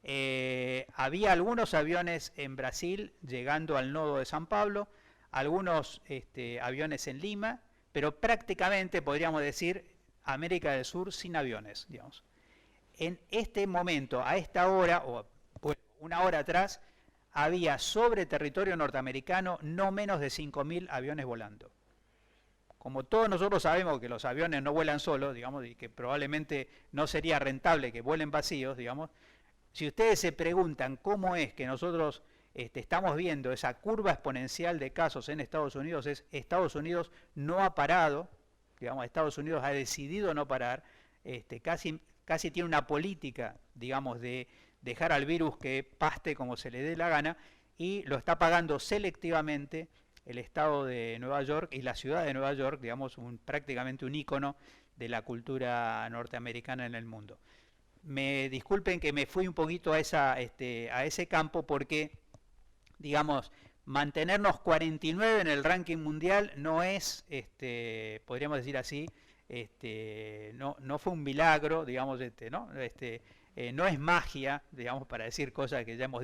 Había algunos aviones en Brasil llegando al nodo de San Pablo, algunos aviones en Lima, pero prácticamente podríamos decir América del Sur sin aviones, digamos. En este momento, a esta hora, o bueno, una hora atrás, había sobre territorio norteamericano no menos de 5.000 aviones volando. Como todos nosotros sabemos que los aviones no vuelan solos, digamos, y que probablemente no sería rentable que vuelen vacíos, digamos, si ustedes se preguntan cómo es que nosotros estamos viendo esa curva exponencial de casos en Estados Unidos, Estados Unidos no ha parado, digamos, Estados Unidos ha decidido no parar, casi tiene una política, digamos, de dejar al virus que paste como se le dé la gana, y lo está pagando selectivamente el estado de Nueva York y la ciudad de Nueva York, digamos, prácticamente un ícono de la cultura norteamericana en el mundo. Me disculpen que me fui un poquito a ese campo porque, digamos, mantenernos 49 en el ranking mundial no es, podríamos decir así, no fue un milagro, digamos, no es magia, digamos, para decir cosas que ya hemos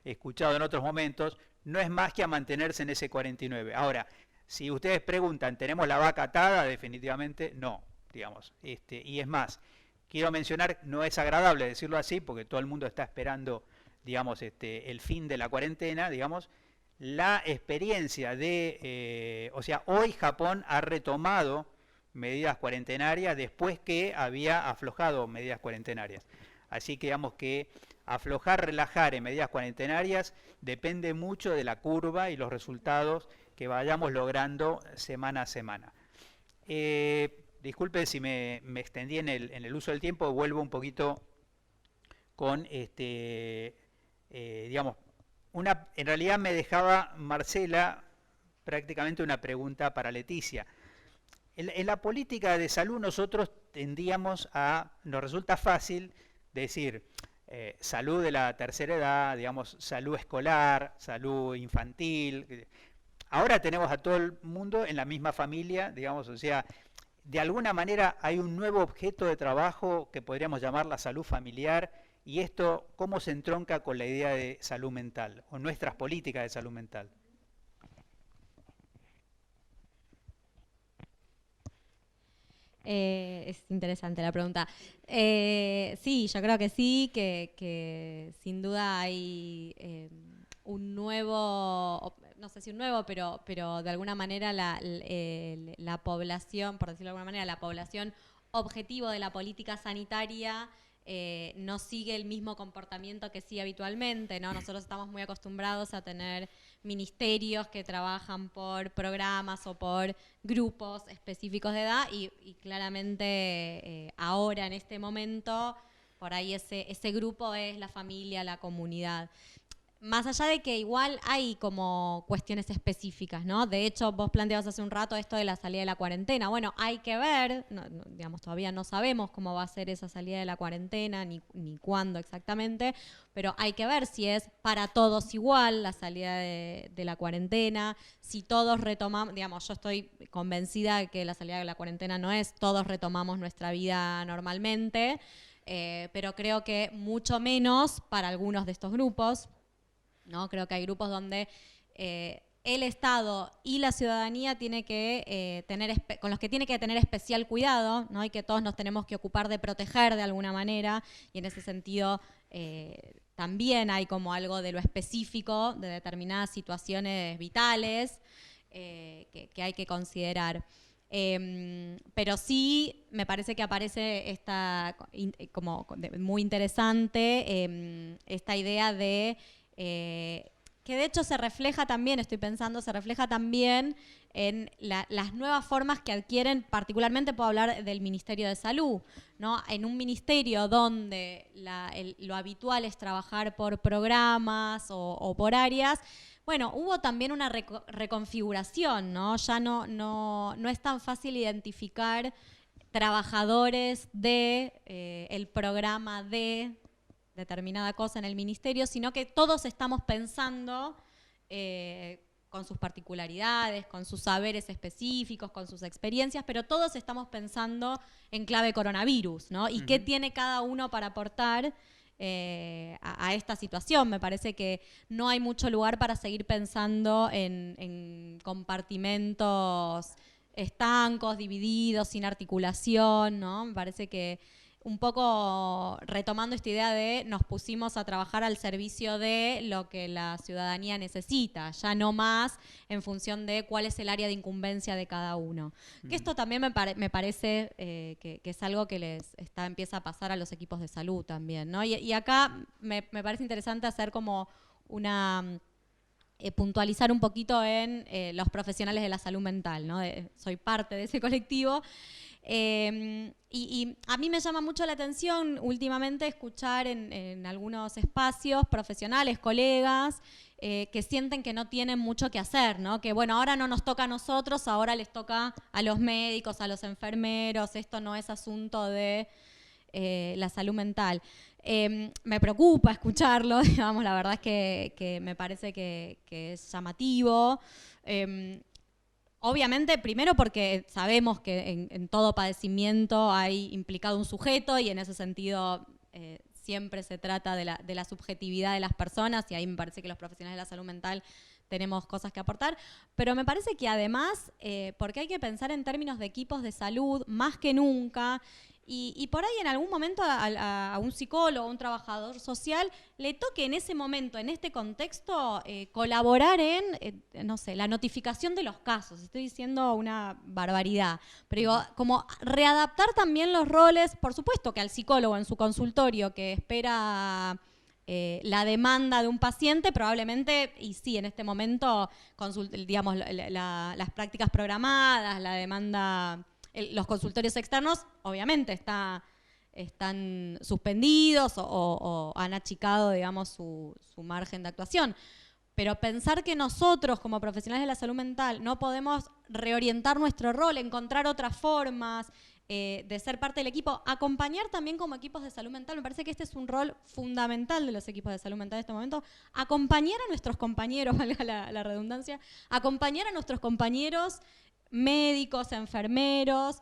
escuchado en otros momentos, no es magia mantenerse en ese 49. Ahora, si ustedes preguntan, ¿tenemos la vaca atada? Definitivamente no, digamos, y es más, quiero mencionar, no es agradable decirlo así, porque todo el mundo está esperando digamos, el fin de la cuarentena, digamos, la experiencia de, o sea, hoy Japón ha retomado medidas cuarentenarias después que había aflojado medidas cuarentenarias. Así que digamos que aflojar, relajar en medidas cuarentenarias depende mucho de la curva y los resultados que vayamos logrando semana a semana. Disculpen si me extendí en el uso del tiempo, vuelvo un poquito con, digamos, en realidad me dejaba Marcela prácticamente una pregunta para Leticia. En la política de salud nosotros tendíamos nos resulta fácil decir salud de la tercera edad, digamos, salud escolar, salud infantil. Ahora tenemos a todo el mundo en la misma familia, digamos, o sea, de alguna manera hay un nuevo objeto de trabajo que podríamos llamar la salud familiar, y esto, ¿cómo se entronca con la idea de salud mental o nuestras políticas de salud mental? Es interesante la pregunta. Sí, yo creo que sí, que sin duda hay un nuevo, no sé si un nuevo, pero de alguna manera la población, por decirlo de alguna manera, la población objetivo de la política sanitaria no sigue el mismo comportamiento que sigue habitualmente, ¿no? Nosotros estamos muy acostumbrados a tener ministerios que trabajan por programas o por grupos específicos de edad y claramente ahora, en este momento, por ahí ese grupo es la familia, la comunidad. Más allá de que igual hay como cuestiones específicas, ¿no? De hecho, vos planteabas hace un rato esto de la salida de la cuarentena. Bueno, hay que ver, digamos, todavía no sabemos cómo va a ser esa salida de la cuarentena, ni cuándo exactamente, pero hay que ver si es para todos igual la salida de la cuarentena, si todos retomamos, digamos, yo estoy convencida de que la salida de la cuarentena no es todos retomamos nuestra vida normalmente, pero creo que mucho menos para algunos de estos grupos, ¿no? Creo que hay grupos donde el Estado y la ciudadanía tiene que con los que tiene que tener especial cuidado, ¿no? Y que todos nos tenemos que ocupar de proteger de alguna manera, y en ese sentido también hay como algo de lo específico de determinadas situaciones vitales que hay que considerar. Pero sí me parece que aparece como muy interesante esta idea de que de hecho se refleja también en las nuevas formas que adquieren, particularmente puedo hablar del Ministerio de Salud, ¿no? En un ministerio donde lo habitual es trabajar por programas o por áreas, bueno, hubo también una reconfiguración, ¿no? Ya no es tan fácil identificar trabajadores el programa de determinada cosa en el ministerio, sino que todos estamos pensando con sus particularidades, con sus saberes específicos, con sus experiencias, pero todos estamos pensando en clave coronavirus, ¿no? Y qué tiene cada uno para aportar a esta situación. Me parece que no hay mucho lugar para seguir pensando en compartimentos estancos, divididos, sin articulación, ¿no? Me parece que un poco retomando esta idea de nos pusimos a trabajar al servicio de lo que la ciudadanía necesita, ya no más en función de cuál es el área de incumbencia de cada uno. Que esto también me parece que es algo que empieza a pasar a los equipos de salud también, ¿no? Y acá me parece interesante hacer como puntualizar un poquito en los profesionales de la salud mental, ¿no? Soy parte de ese colectivo. Y a mí me llama mucho la atención últimamente escuchar en algunos espacios profesionales, colegas, que sienten que no tienen mucho que hacer, ¿no? Que bueno, ahora no nos toca a nosotros, ahora les toca a los médicos, a los enfermeros, esto no es asunto de la salud mental. Me preocupa escucharlo, digamos, la verdad es que me parece que es llamativo. Obviamente, primero porque sabemos que en todo padecimiento hay implicado un sujeto y en ese sentido siempre se trata de la subjetividad de las personas, y ahí me parece que los profesionales de la salud mental tenemos cosas que aportar, pero me parece que además, porque hay que pensar en términos de equipos de salud más que nunca, y por ahí en algún momento a un psicólogo, a un trabajador social, le toque en ese momento, en este contexto, colaborar en, no sé, la notificación de los casos. Estoy diciendo una barbaridad, pero digo, como readaptar también los roles, por supuesto que al psicólogo en su consultorio que espera la demanda de un paciente, probablemente, y sí, en este momento, digamos, las prácticas programadas, la demanda, los consultorios externos, obviamente están suspendidos o han achicado, digamos, su margen de actuación. Pero pensar que nosotros, como profesionales de la salud mental, no podemos reorientar nuestro rol, encontrar otras formas de ser parte del equipo, acompañar también como equipos de salud mental, me parece que este es un rol fundamental de los equipos de salud mental en este momento, acompañar a nuestros compañeros, valga la redundancia, acompañar a nuestros compañeros médicos, enfermeros,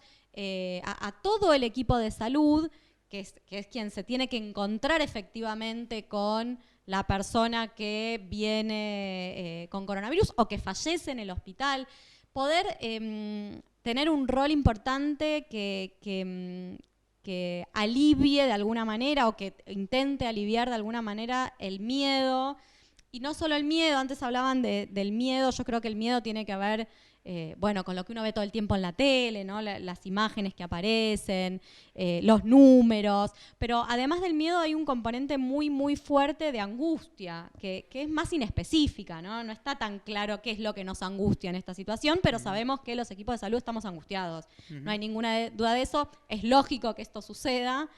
a todo el equipo de salud, que es quien se tiene que encontrar efectivamente con la persona que viene con coronavirus o que fallece en el hospital, poder tener un rol importante que alivie de alguna manera o que intente aliviar de alguna manera el miedo. Y no solo el miedo, antes hablaban del miedo, yo creo que el miedo tiene que ver, bueno, con lo que uno ve todo el tiempo en la tele, ¿no? Las imágenes que aparecen, los números, pero además del miedo hay un componente muy, muy fuerte de angustia, que es más inespecífica, ¿no? No está tan claro qué es lo que nos angustia en esta situación, pero sabemos que los equipos de salud estamos angustiados. No hay ninguna duda de eso, es lógico que esto suceda.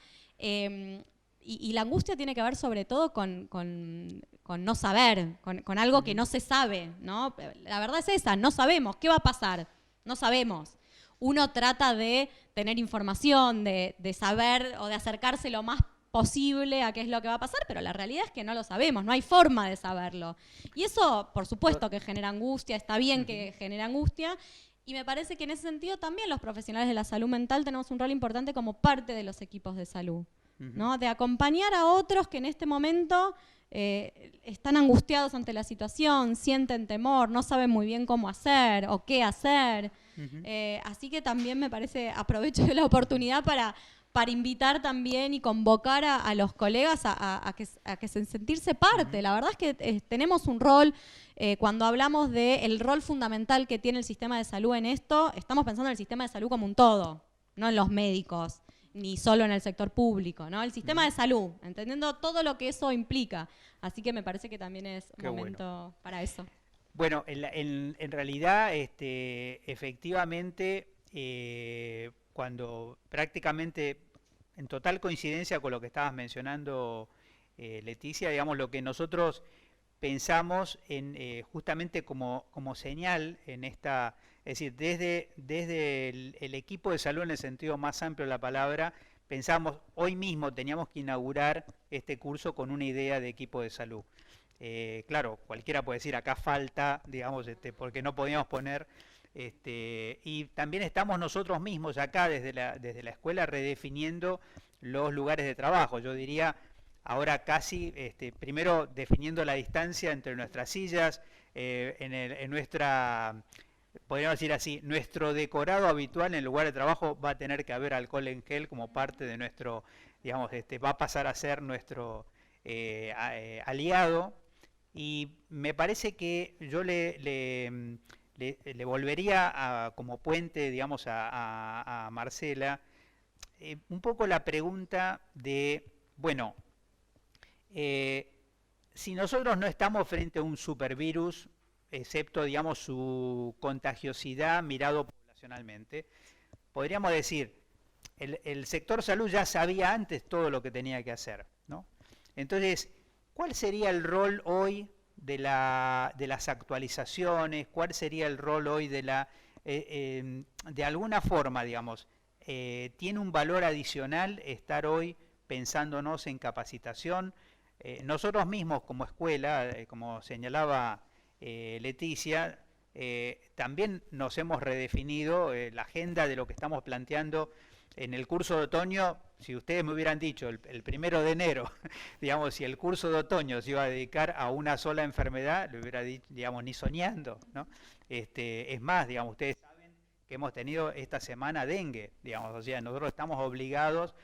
Y la angustia tiene que ver sobre todo con no saber, con algo que no se sabe, ¿no? La verdad es esa, no sabemos. ¿Qué va a pasar? No sabemos. Uno trata de tener información, de saber o de acercarse lo más posible a qué es lo que va a pasar, pero la realidad es que no lo sabemos, no hay forma de saberlo. Y eso, por supuesto, que genera angustia, está bien que genera angustia, y me parece que en ese sentido también los profesionales de la salud mental tenemos un rol importante como parte de los equipos de salud, ¿no? De acompañar a otros que en este momento están angustiados ante la situación, sienten temor, no saben muy bien cómo hacer o qué hacer. Así que también me parece, aprovecho la oportunidad para invitar también y convocar a los colegas a que sentirse parte. La verdad es que tenemos un rol, cuando hablamos del rol fundamental que tiene el sistema de salud en esto, estamos pensando en el sistema de salud como un todo, no en los médicos, ni solo en el sector público, ¿no? El sistema de salud, entendiendo todo lo que eso implica. Así que me parece que también es un momento para eso. Bueno, en realidad, efectivamente, cuando prácticamente, en total coincidencia con lo que estabas mencionando, Leticia, digamos, lo que nosotros pensamos en justamente como señal en esta, es decir, desde el equipo de salud en el sentido más amplio de la palabra, pensamos, hoy mismo teníamos que inaugurar este curso con una idea de equipo de salud. Claro, cualquiera puede decir, acá falta, digamos, porque no podíamos poner, y también estamos nosotros mismos acá desde la escuela redefiniendo los lugares de trabajo. Yo diría, ahora casi, primero definiendo la distancia entre nuestras sillas, en nuestra, podríamos decir así, nuestro decorado habitual en el lugar de trabajo va a tener que haber alcohol en gel como parte de nuestro, digamos, va a pasar a ser nuestro aliado. Y me parece que yo le volvería como puente, digamos, a Marcela, un poco la pregunta de, bueno, si nosotros no estamos frente a un supervirus, excepto, digamos, su contagiosidad mirado poblacionalmente, podríamos decir, el sector salud ya sabía antes todo lo que tenía que hacer, ¿no? Entonces, ¿cuál sería el rol hoy de las actualizaciones? ¿Cuál sería el rol hoy de alguna forma, digamos, tiene un valor adicional estar hoy pensándonos en capacitación? Nosotros mismos como escuela, como señalaba Leticia, también nos hemos redefinido la agenda de lo que estamos planteando en el curso de otoño. Si ustedes me hubieran dicho el 1 de enero, digamos, si el curso de otoño se iba a dedicar a una sola enfermedad, lo hubiera dicho, digamos, ni soñando, ¿no? Es más, digamos, ustedes saben que hemos tenido esta semana dengue, digamos, o sea, nosotros estamos obligados,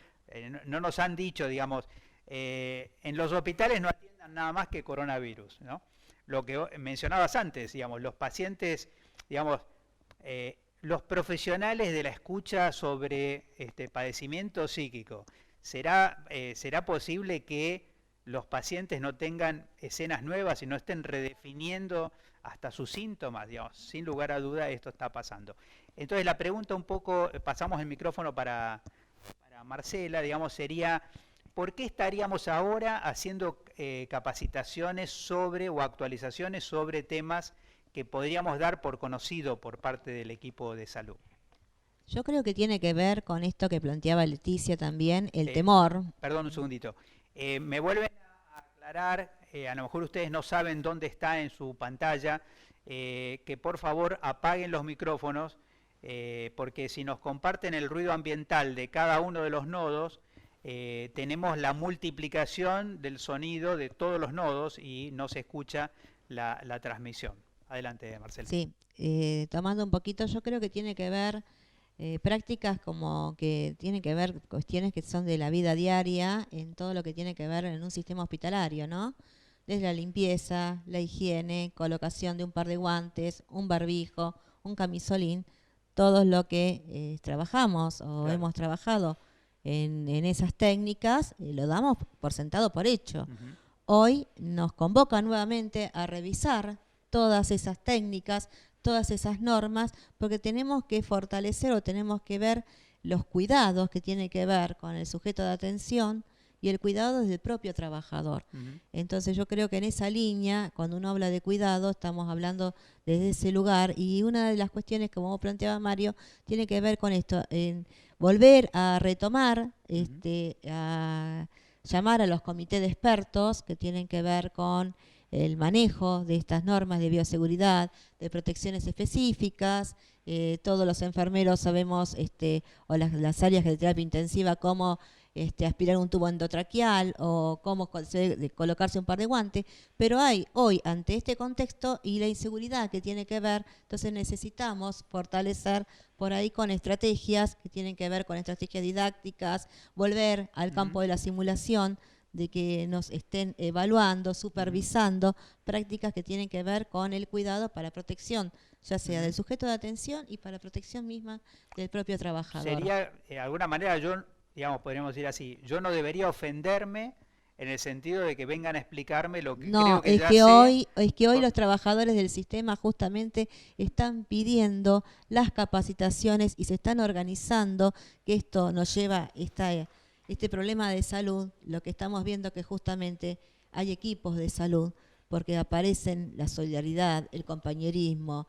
no nos han dicho, digamos, en los hospitales no atiendan nada más que coronavirus, ¿no? Lo que mencionabas antes, digamos, los pacientes, digamos, los profesionales de la escucha sobre padecimiento psíquico, ¿será posible que los pacientes no tengan escenas nuevas y no estén redefiniendo hasta sus síntomas? Digamos, sin lugar a duda esto está pasando. Entonces la pregunta un poco, pasamos el micrófono para Marcela, digamos, sería, ¿por qué estaríamos ahora haciendo capacitaciones sobre o actualizaciones sobre temas que podríamos dar por conocido por parte del equipo de salud? Yo creo que tiene que ver con esto que planteaba Leticia también, el temor. Perdón un segundito. Me vuelven a aclarar, a lo mejor ustedes no saben dónde está en su pantalla, que por favor apaguen los micrófonos, porque si nos comparten el ruido ambiental de cada uno de los nodos, tenemos la multiplicación del sonido de todos los nodos y no se escucha la transmisión. Adelante, Marcela. Sí, tomando un poquito, yo creo que tiene que ver prácticas como que tienen que ver cuestiones que son de la vida diaria en todo lo que tiene que ver en un sistema hospitalario, ¿no? Desde la limpieza, la higiene, colocación de un par de guantes, un barbijo, un camisolín, todo lo que trabajamos o hemos trabajado en esas técnicas, lo damos por sentado, por hecho. Hoy nos convoca nuevamente a revisar todas esas técnicas, todas esas normas, porque tenemos que fortalecer o tenemos que ver los cuidados que tienen que ver con el sujeto de atención y el cuidado desde el propio trabajador. Entonces yo creo que en esa línea, cuando uno habla de cuidado, estamos hablando desde ese lugar, y una de las cuestiones, como vos planteaba, Mario, tiene que ver con esto, en volver a retomar, a llamar a los comités de expertos que tienen que ver con el manejo de estas normas de bioseguridad, de protecciones específicas. Todos los enfermeros sabemos, o las áreas de terapia intensiva, cómo aspirar un tubo endotraqueal o cómo colocarse un par de guantes, pero hay hoy, ante este contexto y la inseguridad que tiene que ver, entonces necesitamos fortalecer por ahí con estrategias que tienen que ver con estrategias didácticas, volver al campo de la simulación, de que nos estén evaluando, supervisando prácticas que tienen que ver con el cuidado para protección, ya sea del sujeto de atención y para protección misma del propio trabajador. Sería, de alguna manera, podríamos decir así, yo no debería ofenderme en el sentido de que vengan a explicarme lo que creo que ya sé. Es que hoy los trabajadores del sistema justamente están pidiendo las capacitaciones y se están organizando, que esto nos lleva este problema de salud. Lo que estamos viendo que justamente hay equipos de salud, porque aparecen la solidaridad, el compañerismo,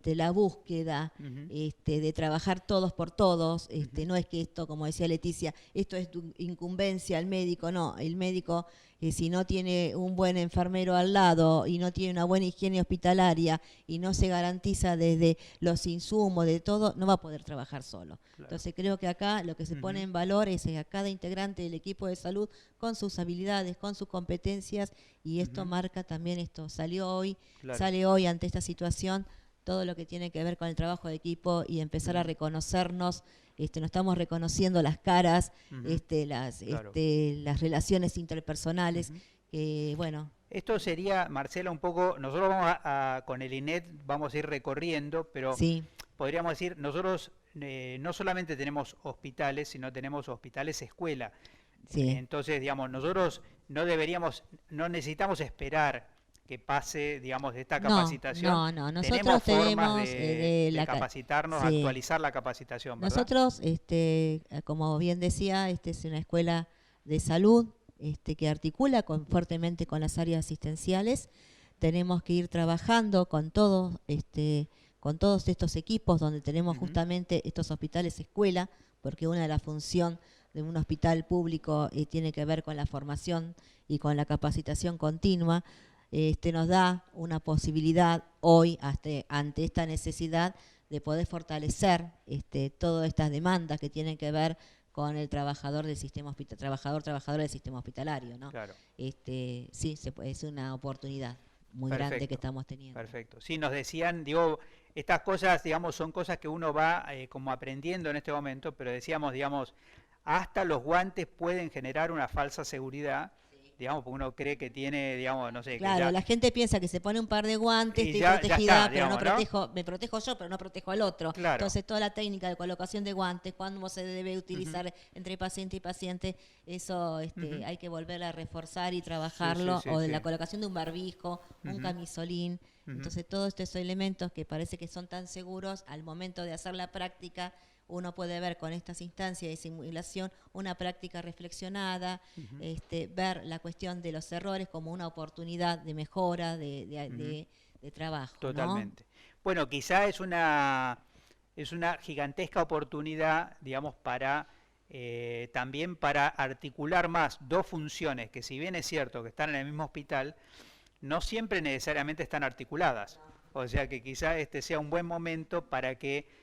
la búsqueda de trabajar todos por todos. No es que esto, como decía Leticia, esto es tu incumbencia al médico. No, el médico, si no tiene un buen enfermero al lado y no tiene una buena higiene hospitalaria y no se garantiza desde los insumos, de todo, no va a poder trabajar solo. Claro. Entonces creo que acá lo que se pone en valor es a cada integrante del equipo de salud con sus habilidades, con sus competencias, y esto marca también, esto sale hoy ante esta situación, todo lo que tiene que ver con el trabajo de equipo y empezar a reconocernos. Nos estamos reconociendo las caras, las relaciones interpersonales, bueno. Esto sería, Marcela, un poco, nosotros vamos con el INET vamos a ir recorriendo, pero podríamos decir, nosotros no solamente tenemos hospitales, sino tenemos hospitales escuela. Entonces, digamos, nosotros no necesitamos esperar que pase, digamos, de esta capacitación. No, nosotros tenemos de capacitarnos, actualizar la capacitación, ¿verdad? Nosotros, como bien decía, es una escuela de salud que articula fuertemente con las áreas asistenciales. Tenemos que ir trabajando con todos estos equipos donde tenemos justamente estos hospitales escuela, porque una de las funciones de un hospital público tiene que ver con la formación y con la capacitación continua. Nos da una posibilidad hoy, ante esta necesidad, de poder fortalecer todas estas demandas que tienen que ver con el trabajador del sistema trabajadora del sistema hospitalario, ¿no? Claro. Sí, es una oportunidad muy grande que estamos teniendo. Perfecto. Sí, nos decían, digo, estas cosas, digamos, son cosas que uno va como aprendiendo en este momento, pero decíamos, digamos, hasta los guantes pueden generar una falsa seguridad, digamos, porque uno cree que tiene, digamos, no sé, Claro, que ya, la gente piensa que se pone un par de guantes, y estoy ya protegida, está, pero no digamos, ¿no? protejo, me protejo yo, pero no protejo al otro. Claro. Entonces, toda la técnica de colocación de guantes, cuándo se debe utilizar entre paciente y paciente, eso hay que volver a reforzar y trabajarlo, sí, o de sí. la colocación de un barbijo, un camisolín. Entonces, todos estos elementos que parece que son tan seguros, al momento de hacer la práctica, uno puede ver con estas instancias de simulación una práctica reflexionada, ver la cuestión de los errores como una oportunidad de mejora, de trabajo. Totalmente. ¿No? Bueno, quizá es una gigantesca oportunidad, digamos, para también para articular más dos funciones que, si bien es cierto que están en el mismo hospital, no siempre necesariamente están articuladas. O sea que quizá este sea un buen momento para que,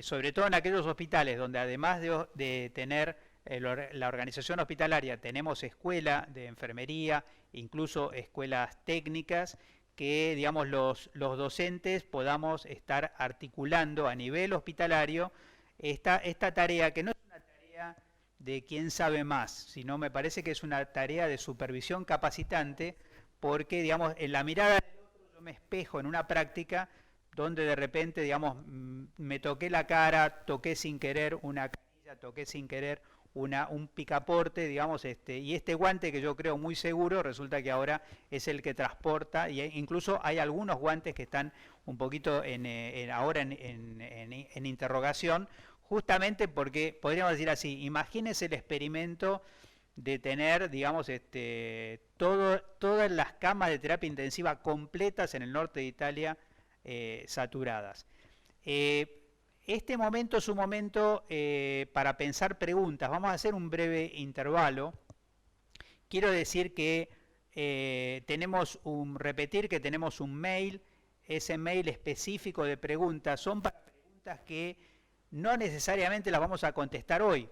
sobre todo en aquellos hospitales donde además de tener la organización hospitalaria, tenemos escuela de enfermería, incluso escuelas técnicas, que digamos los docentes podamos estar articulando a nivel hospitalario esta tarea, que no es una tarea de quién sabe más, sino me parece que es una tarea de supervisión capacitante, porque digamos en la mirada del otro yo me espejo en una práctica donde de repente, digamos, me toqué la cara, toqué sin querer una canilla, toqué sin querer un picaporte, digamos, y este guante que yo creo muy seguro, resulta que ahora es el que transporta, y incluso hay algunos guantes que están un poquito ahora en interrogación, justamente porque, podríamos decir así, imagínense el experimento de tener, digamos, todas las camas de terapia intensiva completas en el norte de Italia, saturadas. Este momento es un momento para pensar preguntas. Vamos a hacer un breve intervalo. Quiero decir que repetir que tenemos un mail, ese mail específico de preguntas son para preguntas que no necesariamente las vamos a contestar hoy.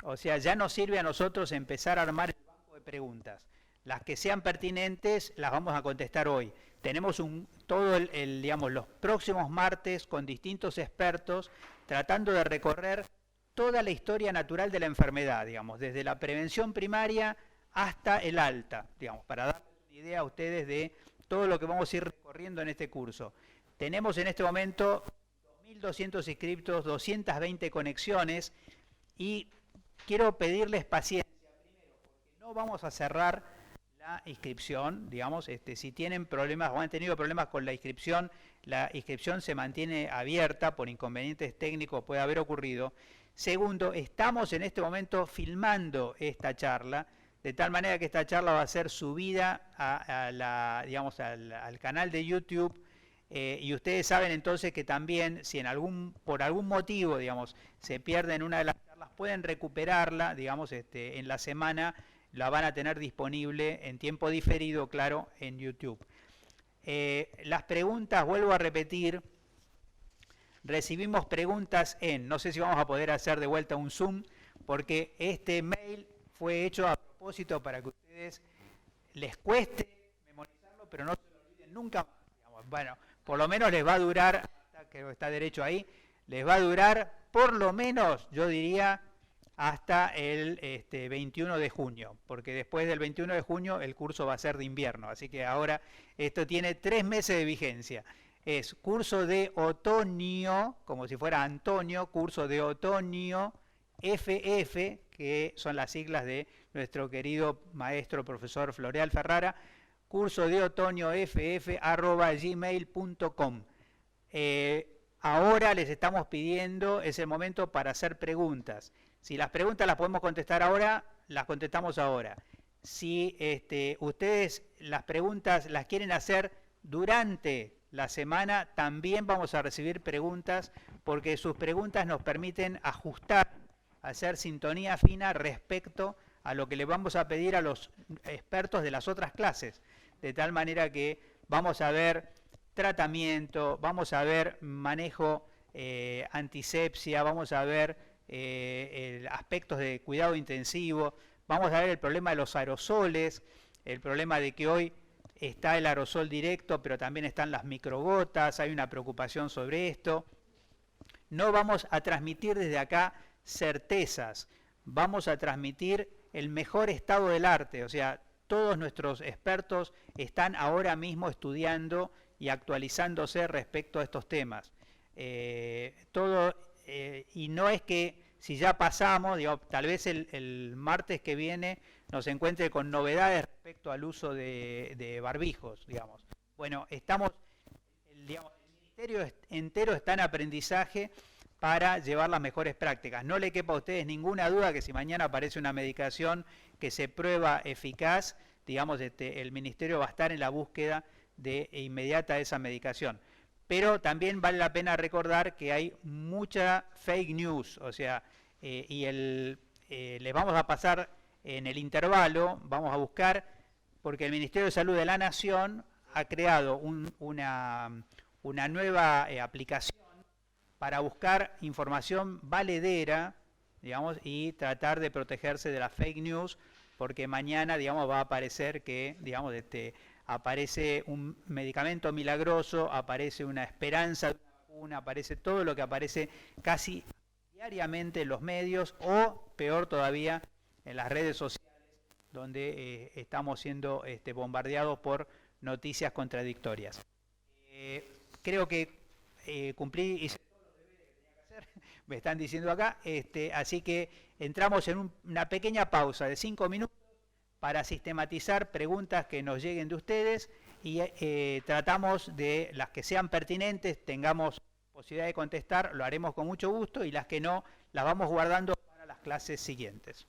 O sea, ya nos sirve a nosotros empezar a armar el banco de preguntas. Las que sean pertinentes las vamos a contestar hoy. Tenemos digamos, los próximos martes con distintos expertos tratando de recorrer toda la historia natural de la enfermedad, digamos, desde la prevención primaria hasta el alta, digamos, para darles una idea a ustedes de todo lo que vamos a ir recorriendo en este curso. Tenemos en este momento 2.200 inscriptos, 220 conexiones, y quiero pedirles paciencia primero, porque no vamos a cerrar la inscripción, digamos, si tienen problemas o han tenido problemas con la inscripción se mantiene abierta, por inconvenientes técnicos puede haber ocurrido. Segundo, estamos en este momento filmando esta charla, de tal manera que esta charla va a ser subida al canal de YouTube, y ustedes saben entonces que también, si por algún motivo, digamos, se pierden una de las charlas, pueden recuperarla, digamos, en la semana. La van a tener disponible en tiempo diferido, claro, en YouTube. Las preguntas, vuelvo a repetir, recibimos preguntas no sé si vamos a poder hacer de vuelta un Zoom, porque este mail fue hecho a propósito para que ustedes les cueste memorizarlo, pero no se lo olviden nunca más. Digamos. Bueno, por lo menos les va a durar, creo que está derecho ahí, les va a durar por lo menos, yo diría, hasta el 21 de junio, porque después del 21 de junio el curso va a ser de invierno, así que ahora esto tiene 3 meses de vigencia. Es curso de otoño, como si fuera Antonio, curso de otoño FF, que son las siglas de nuestro querido maestro profesor Floreal Ferrara, curso de otoño ff@gmail.com. Ahora les estamos pidiendo, es el momento para hacer preguntas. Si las preguntas las podemos contestar ahora, las contestamos ahora. Si ustedes las preguntas las quieren hacer durante la semana, también vamos a recibir preguntas, porque sus preguntas nos permiten ajustar, hacer sintonía fina respecto a lo que le vamos a pedir a los expertos de las otras clases. De tal manera que vamos a ver tratamiento, vamos a ver manejo antisepsia, vamos a ver aspectos de cuidado intensivo, vamos a ver el problema de los aerosoles, el problema de que hoy está el aerosol directo, pero también están las microgotas, hay una preocupación sobre esto. No vamos a transmitir desde acá certezas, vamos a transmitir el mejor estado del arte, o sea, todos nuestros expertos están ahora mismo estudiando y actualizándose respecto a estos temas. Y no es que si ya pasamos, digo, tal vez el martes que viene nos encuentre con novedades respecto al uso de barbijos, digamos. Bueno, digamos, el ministerio entero está en aprendizaje para llevar las mejores prácticas. No le quepa a ustedes ninguna duda que si mañana aparece una medicación que se prueba eficaz, digamos, el ministerio va a estar en la búsqueda inmediata de esa medicación. Pero también vale la pena recordar que hay mucha fake news, o sea, les vamos a pasar en el intervalo, vamos a buscar, porque el Ministerio de Salud de la Nación ha creado una nueva aplicación para buscar información valedera, digamos, y tratar de protegerse de las fake news, porque mañana, digamos, va a aparecer que, digamos, aparece un medicamento milagroso, aparece una esperanza de una vacuna, aparece todo lo que aparece casi diariamente en los medios o, peor todavía, en las redes sociales, donde estamos siendo bombardeados por noticias contradictorias. Creo que cumplí, hice todos los deberes que tenía que hacer, me están diciendo acá, así que entramos en una pequeña pausa de 5 minutos para sistematizar preguntas que nos lleguen de ustedes y tratamos de las que sean pertinentes, tengamos posibilidad de contestar, lo haremos con mucho gusto, y las que no, las vamos guardando para las clases siguientes.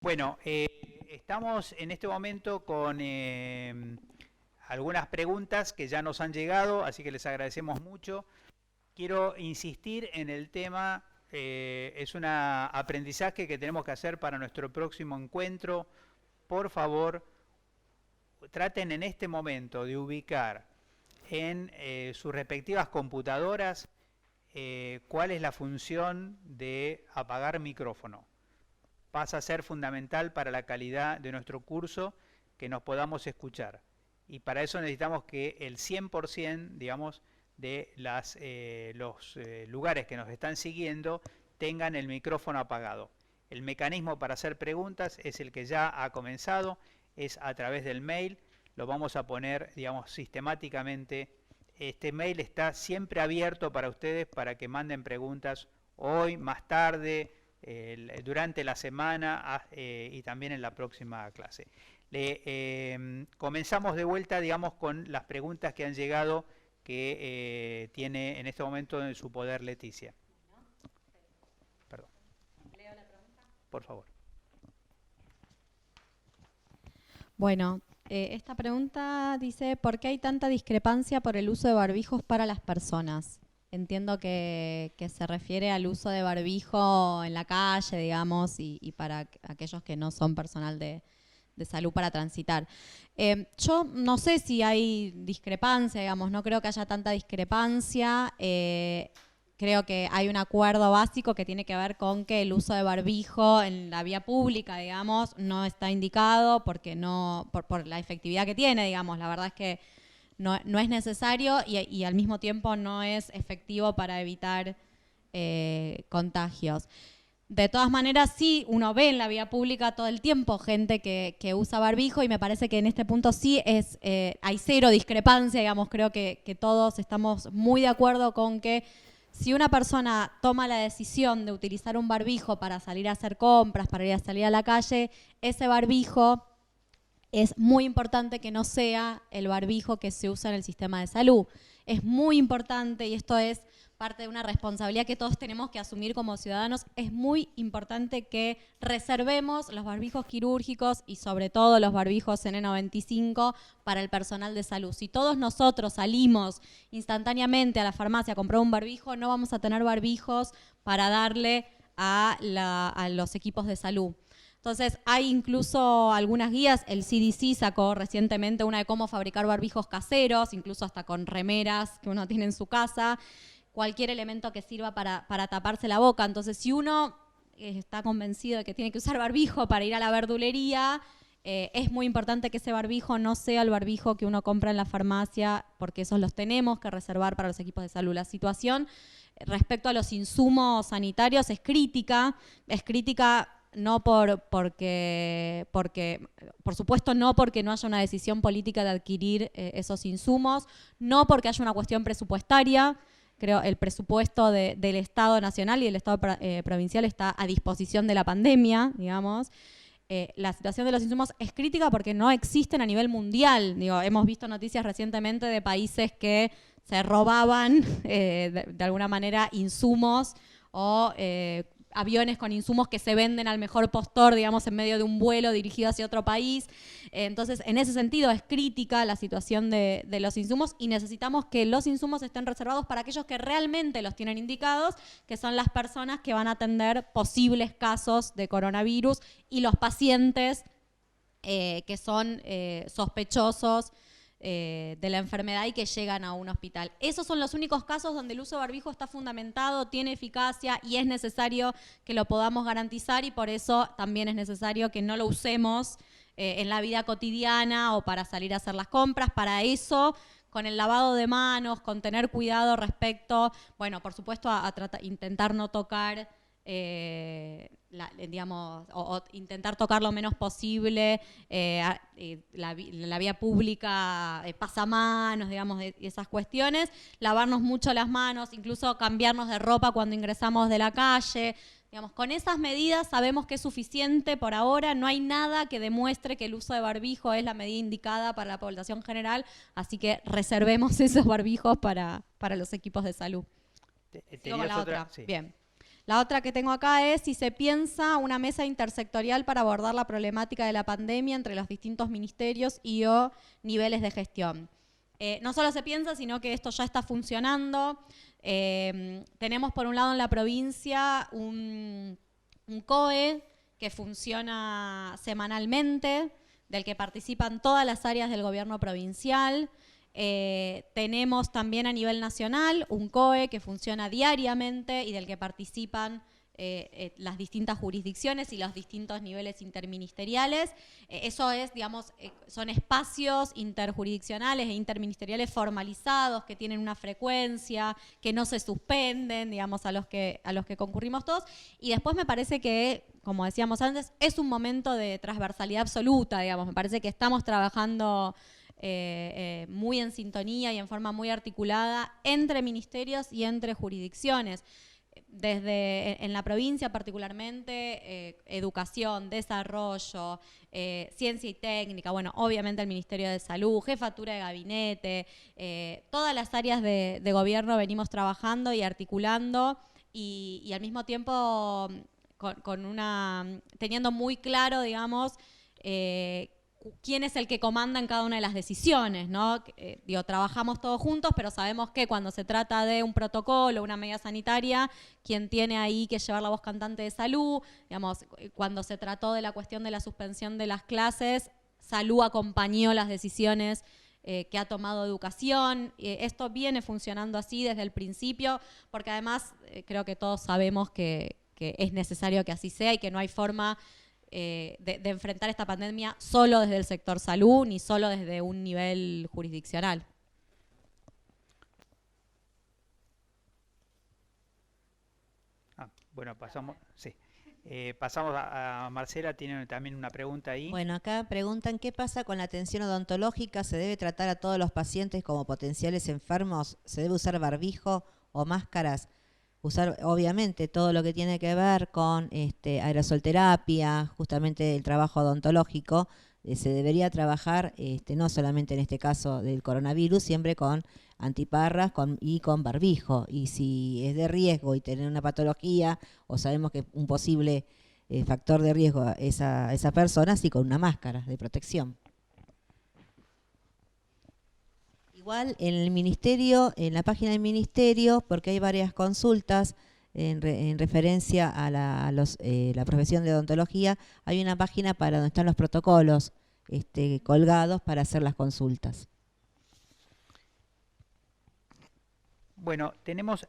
Bueno, estamos en este momento con algunas preguntas que ya nos han llegado, así que les agradecemos mucho. Quiero insistir en el tema, es un aprendizaje que tenemos que hacer para nuestro próximo encuentro. Por favor, traten en este momento de ubicar en sus respectivas computadoras cuál es la función de apagar micrófono. Pasa a ser fundamental para la calidad de nuestro curso que nos podamos escuchar. Y para eso necesitamos que el 100%, digamos, de los lugares que nos están siguiendo tengan el micrófono apagado. El mecanismo para hacer preguntas es el que ya ha comenzado, es a través del mail. Lo vamos a poner, digamos, sistemáticamente. Este mail está siempre abierto para ustedes para que manden preguntas hoy, más tarde, durante la semana y también en la próxima clase. Comenzamos de vuelta, digamos, con las preguntas que han llegado que tiene en este momento en su poder Leticia. Perdón. ¿Leo la pregunta? Por favor. Bueno, esta pregunta dice, ¿por qué hay tanta discrepancia por el uso de barbijos para las personas? Entiendo que se refiere al uso de barbijo en la calle, digamos, y para aquellos que no son personal de salud para transitar. Yo no sé si hay discrepancia, digamos, no creo que haya tanta discrepancia. Creo que hay un acuerdo básico que tiene que ver con que el uso de barbijo en la vía pública, digamos, no está indicado porque por la efectividad que tiene, digamos. La verdad es que no es necesario y al mismo tiempo no es efectivo para evitar contagios. De todas maneras, sí, uno ve en la vía pública todo el tiempo gente que usa barbijo y me parece que en este punto sí hay cero discrepancia, digamos. Creo que todos estamos muy de acuerdo con que si una persona toma la decisión de utilizar un barbijo para salir a hacer compras, para ir a salir a la calle, ese barbijo es muy importante que no sea el barbijo que se usa en el sistema de salud. Es muy importante, y esto es parte de una responsabilidad que todos tenemos que asumir como ciudadanos, es muy importante que reservemos los barbijos quirúrgicos y sobre todo los barbijos N95 para el personal de salud. Si todos nosotros salimos instantáneamente a la farmacia a comprar un barbijo, no vamos a tener barbijos para darle a los equipos de salud. Entonces, hay incluso algunas guías, el CDC sacó recientemente una de cómo fabricar barbijos caseros, incluso hasta con remeras que uno tiene en su casa, cualquier elemento que sirva para taparse la boca. Entonces, si uno está convencido de que tiene que usar barbijo para ir a la verdulería, es muy importante que ese barbijo no sea el barbijo que uno compra en la farmacia, porque esos los tenemos que reservar para los equipos de salud. La situación respecto a los insumos sanitarios es crítica no por supuesto no porque no haya una decisión política de adquirir esos insumos, no porque haya una cuestión presupuestaria. Creo el presupuesto del Estado nacional y del Estado provincial está a disposición de la pandemia, digamos. La situación de los insumos es crítica porque no existen a nivel mundial. Digo, hemos visto noticias recientemente de países que se robaban de alguna manera insumos o aviones con insumos que se venden al mejor postor, digamos, en medio de un vuelo dirigido hacia otro país. Entonces, en ese sentido es crítica la situación de los insumos y necesitamos que los insumos estén reservados para aquellos que realmente los tienen indicados, que son las personas que van a atender posibles casos de coronavirus y los pacientes que son sospechosos de la enfermedad y que llegan a un hospital. Esos son los únicos casos donde el uso de barbijo está fundamentado, tiene eficacia y es necesario que lo podamos garantizar, y por eso también es necesario que no lo usemos en la vida cotidiana o para salir a hacer las compras. Para eso, con el lavado de manos, con tener cuidado respecto, bueno, por supuesto a intentar no tocar digamos, o intentar tocar lo menos posible la vía pública, pasamanos, digamos, de esas cuestiones, lavarnos mucho las manos, incluso cambiarnos de ropa cuando ingresamos de la calle. Digamos, con esas medidas sabemos que es suficiente por ahora, no hay nada que demuestre que el uso de barbijo es la medida indicada para la población general, así que reservemos esos barbijos para los equipos de salud. Sigo con la otra. Sí. Bien. La otra que tengo acá es si se piensa una mesa intersectorial para abordar la problemática de la pandemia entre los distintos ministerios y o niveles de gestión. No solo se piensa, sino que esto ya está funcionando. Tenemos por un lado en la provincia un COE que funciona semanalmente, del que participan todas las áreas del gobierno provincial. Tenemos también a nivel nacional un COE que funciona diariamente y del que participan las distintas jurisdicciones y los distintos niveles interministeriales. Eso es, digamos, son espacios interjurisdiccionales e interministeriales formalizados que tienen una frecuencia, que no se suspenden, digamos, a los que concurrimos todos. Y después me parece que, como decíamos antes, es un momento de transversalidad absoluta, digamos. Me parece que estamos trabajando muy en sintonía y en forma muy articulada entre ministerios y entre jurisdicciones. En la provincia particularmente, educación, desarrollo, ciencia y técnica, bueno, obviamente el Ministerio de Salud, jefatura de gabinete, todas las áreas de gobierno venimos trabajando y articulando y al mismo tiempo teniendo muy claro, digamos, quién es el que comanda en cada una de las decisiones, ¿no? Trabajamos todos juntos, pero sabemos que cuando se trata de un protocolo, una medida sanitaria, quien tiene ahí que llevar la voz cantante de salud, digamos, cuando se trató de la cuestión de la suspensión de las clases, salud acompañó las decisiones que ha tomado educación. Esto viene funcionando así desde el principio, porque además creo que todos sabemos que es necesario que así sea y que no hay forma de enfrentar esta pandemia solo desde el sector salud ni solo desde un nivel jurisdiccional. Bueno, pasamos, sí. Pasamos a Marcela, tiene también una pregunta ahí. Bueno, acá preguntan qué pasa con la atención odontológica, ¿se debe tratar a todos los pacientes como potenciales enfermos? ¿Se debe usar barbijo o máscaras? Usar obviamente todo lo que tiene que ver con aerosolterapia, justamente el trabajo odontológico, se debería trabajar no solamente en este caso del coronavirus, siempre con antiparras y con barbijo. Y si es de riesgo y tener una patología o sabemos que un posible factor de riesgo a esa persona, sí, con una máscara de protección. Igual en el ministerio, en la página del ministerio, porque hay varias consultas, en referencia a la profesión de odontología, hay una página para donde están los protocolos colgados para hacer las consultas. Bueno, tenemos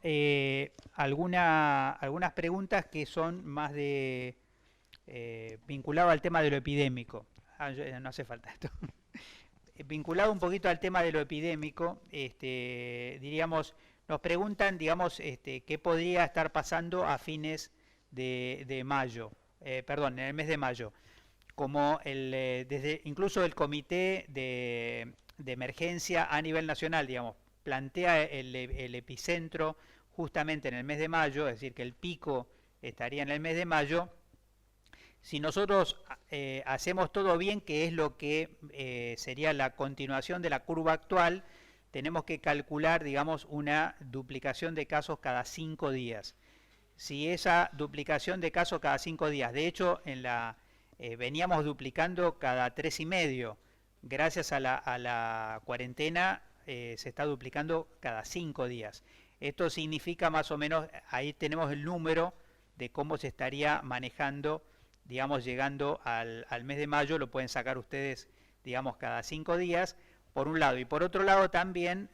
algunas preguntas que son más de vinculado al tema de lo epidémico. No hace falta esto. Vinculado un poquito al tema de lo epidémico, diríamos, nos preguntan, digamos, qué podría estar pasando a fines de mayo, perdón, en el mes de mayo, como desde incluso el comité de emergencia a nivel nacional, digamos, plantea el epicentro justamente en el mes de mayo, es decir, que el pico estaría en el mes de mayo. Si nosotros hacemos todo bien, que es lo que sería la continuación de la curva actual, tenemos que calcular, digamos, una duplicación de casos cada 5 días. Si esa duplicación de casos cada 5 días, de hecho, veníamos duplicando cada 3,5, gracias a la cuarentena se está duplicando cada 5 días. Esto significa más o menos, ahí tenemos el número de cómo se estaría manejando, digamos, llegando al mes de mayo. Lo pueden sacar ustedes, digamos, cada 5 días, por un lado. Y por otro lado también,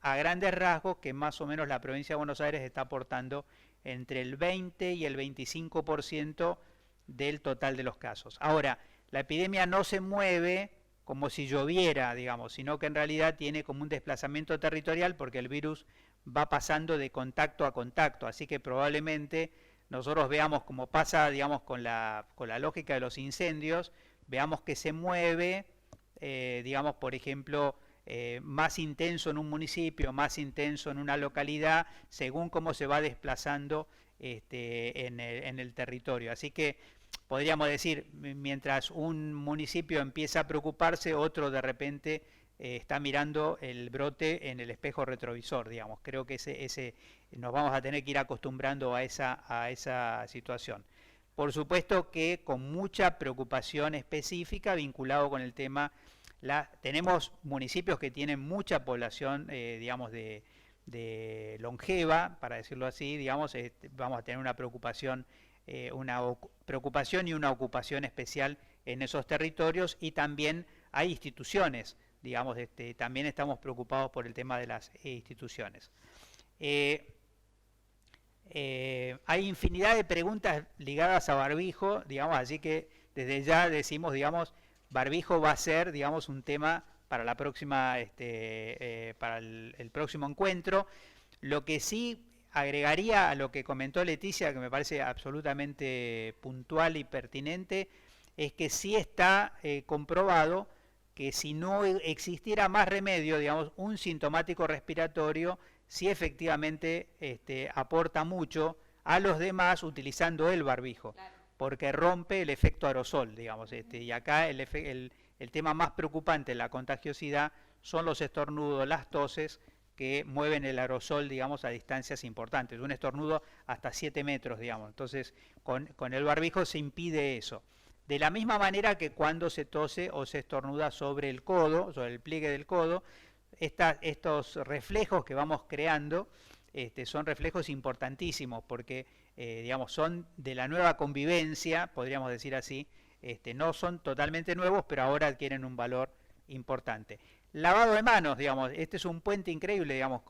a grandes rasgos, que más o menos la provincia de Buenos Aires está aportando entre el 20 y el 25% del total de los casos. Ahora, la epidemia no se mueve como si lloviera, digamos, sino que en realidad tiene como un desplazamiento territorial, porque el virus va pasando de contacto a contacto, así que probablemente nosotros veamos, como pasa, digamos, con la lógica de los incendios, veamos que se mueve, digamos, por ejemplo, más intenso en un municipio, más intenso en una localidad, según cómo se va desplazando en el territorio. Así que podríamos decir, mientras un municipio empieza a preocuparse, otro de repente está mirando el brote en el espejo retrovisor, digamos. Creo que nos vamos a tener que ir acostumbrando a esa situación. Por supuesto que con mucha preocupación específica vinculado con el tema, tenemos municipios que tienen mucha población, digamos, de longeva, para decirlo así, digamos, vamos a tener una preocupación y una ocupación especial en esos territorios, y también hay instituciones, digamos, también estamos preocupados por el tema de las instituciones. Hay infinidad de preguntas ligadas a barbijo, digamos, así que desde ya decimos, digamos, barbijo va a ser, digamos, un tema para la próxima, para el próximo encuentro. Lo que sí agregaría a lo que comentó Leticia, que me parece absolutamente puntual y pertinente, es que sí está comprobado que si no existiera más remedio, digamos, un sintomático respiratorio, sí efectivamente aporta mucho a los demás utilizando el barbijo, claro, porque rompe el efecto aerosol, digamos, y acá el tema más preocupante en la contagiosidad son los estornudos, las toses, que mueven el aerosol, digamos, a distancias importantes, un estornudo hasta 7 metros, digamos. Entonces, con el barbijo se impide eso. De la misma manera que cuando se tose o se estornuda sobre el codo, sobre el pliegue del codo, estos reflejos que vamos creando son reflejos importantísimos, porque digamos, son de la nueva convivencia, podríamos decir así, no son totalmente nuevos, pero ahora adquieren un valor importante. Lavado de manos, digamos, este es un puente increíble, digamos,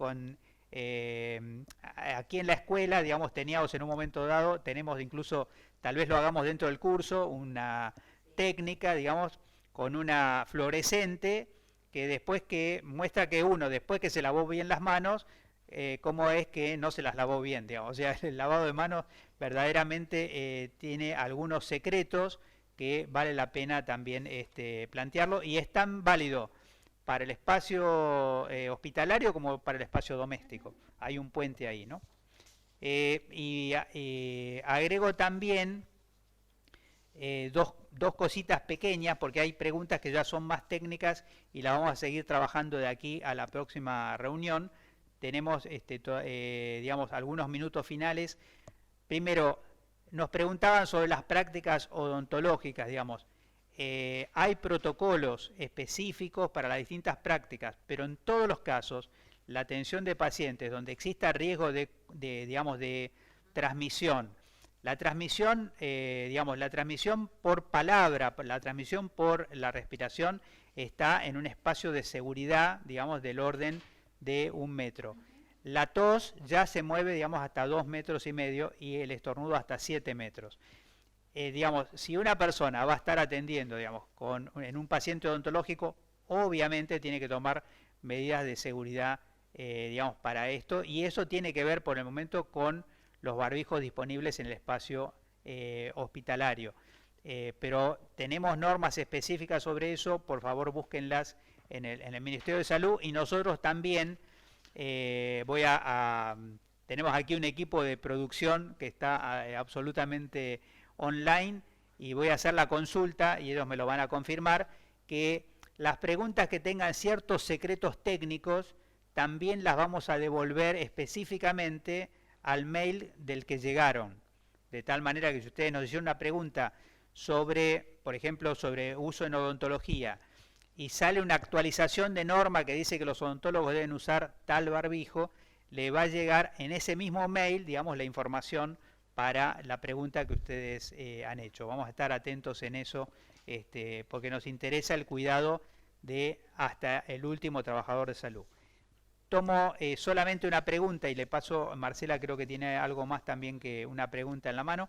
aquí en la escuela, digamos, teníamos en un momento dado, tenemos incluso, tal vez lo hagamos dentro del curso, una técnica, digamos, con una fluorescente, que después que muestra que uno, después que se lavó bien las manos, cómo es que no se las lavó bien, digamos. O sea, el lavado de manos verdaderamente tiene algunos secretos que vale la pena también plantearlo, y es tan válido para el espacio hospitalario como para el espacio doméstico. Hay un puente ahí, ¿no? Y agrego también dos cositas pequeñas, porque hay preguntas que ya son más técnicas y las vamos a seguir trabajando de aquí a la próxima reunión. Tenemos, digamos, algunos minutos finales. Primero, nos preguntaban sobre las prácticas odontológicas, digamos. Hay protocolos específicos para las distintas prácticas, pero en todos los casos, la atención de pacientes donde exista riesgo digamos, de transmisión. La transmisión, digamos, la transmisión por palabra, la transmisión por la respiración está en un espacio de seguridad, digamos, del orden de 1 metro. La tos ya se mueve, digamos, hasta 2,5 metros y el estornudo hasta 7 metros. Digamos, si una persona va a estar atendiendo, digamos, en un paciente odontológico, obviamente tiene que tomar medidas de seguridad, digamos, para esto, y eso tiene que ver por el momento con los barbijos disponibles en el espacio hospitalario. Pero tenemos normas específicas sobre eso, por favor búsquenlas en el Ministerio de Salud, y nosotros también tenemos aquí un equipo de producción que está absolutamente online, y voy a hacer la consulta y ellos me lo van a confirmar, que las preguntas que tengan ciertos secretos técnicos también las vamos a devolver específicamente al mail del que llegaron, de tal manera que si ustedes nos hicieron una pregunta sobre, por ejemplo, sobre uso en odontología, y sale una actualización de norma que dice que los odontólogos deben usar tal barbijo, le va a llegar en ese mismo mail, digamos, la información para la pregunta que ustedes han hecho. Vamos a estar atentos en eso, porque nos interesa el cuidado de hasta el último trabajador de salud. Tomo solamente una pregunta y le paso, Marcela creo que tiene algo más también que una pregunta en la mano,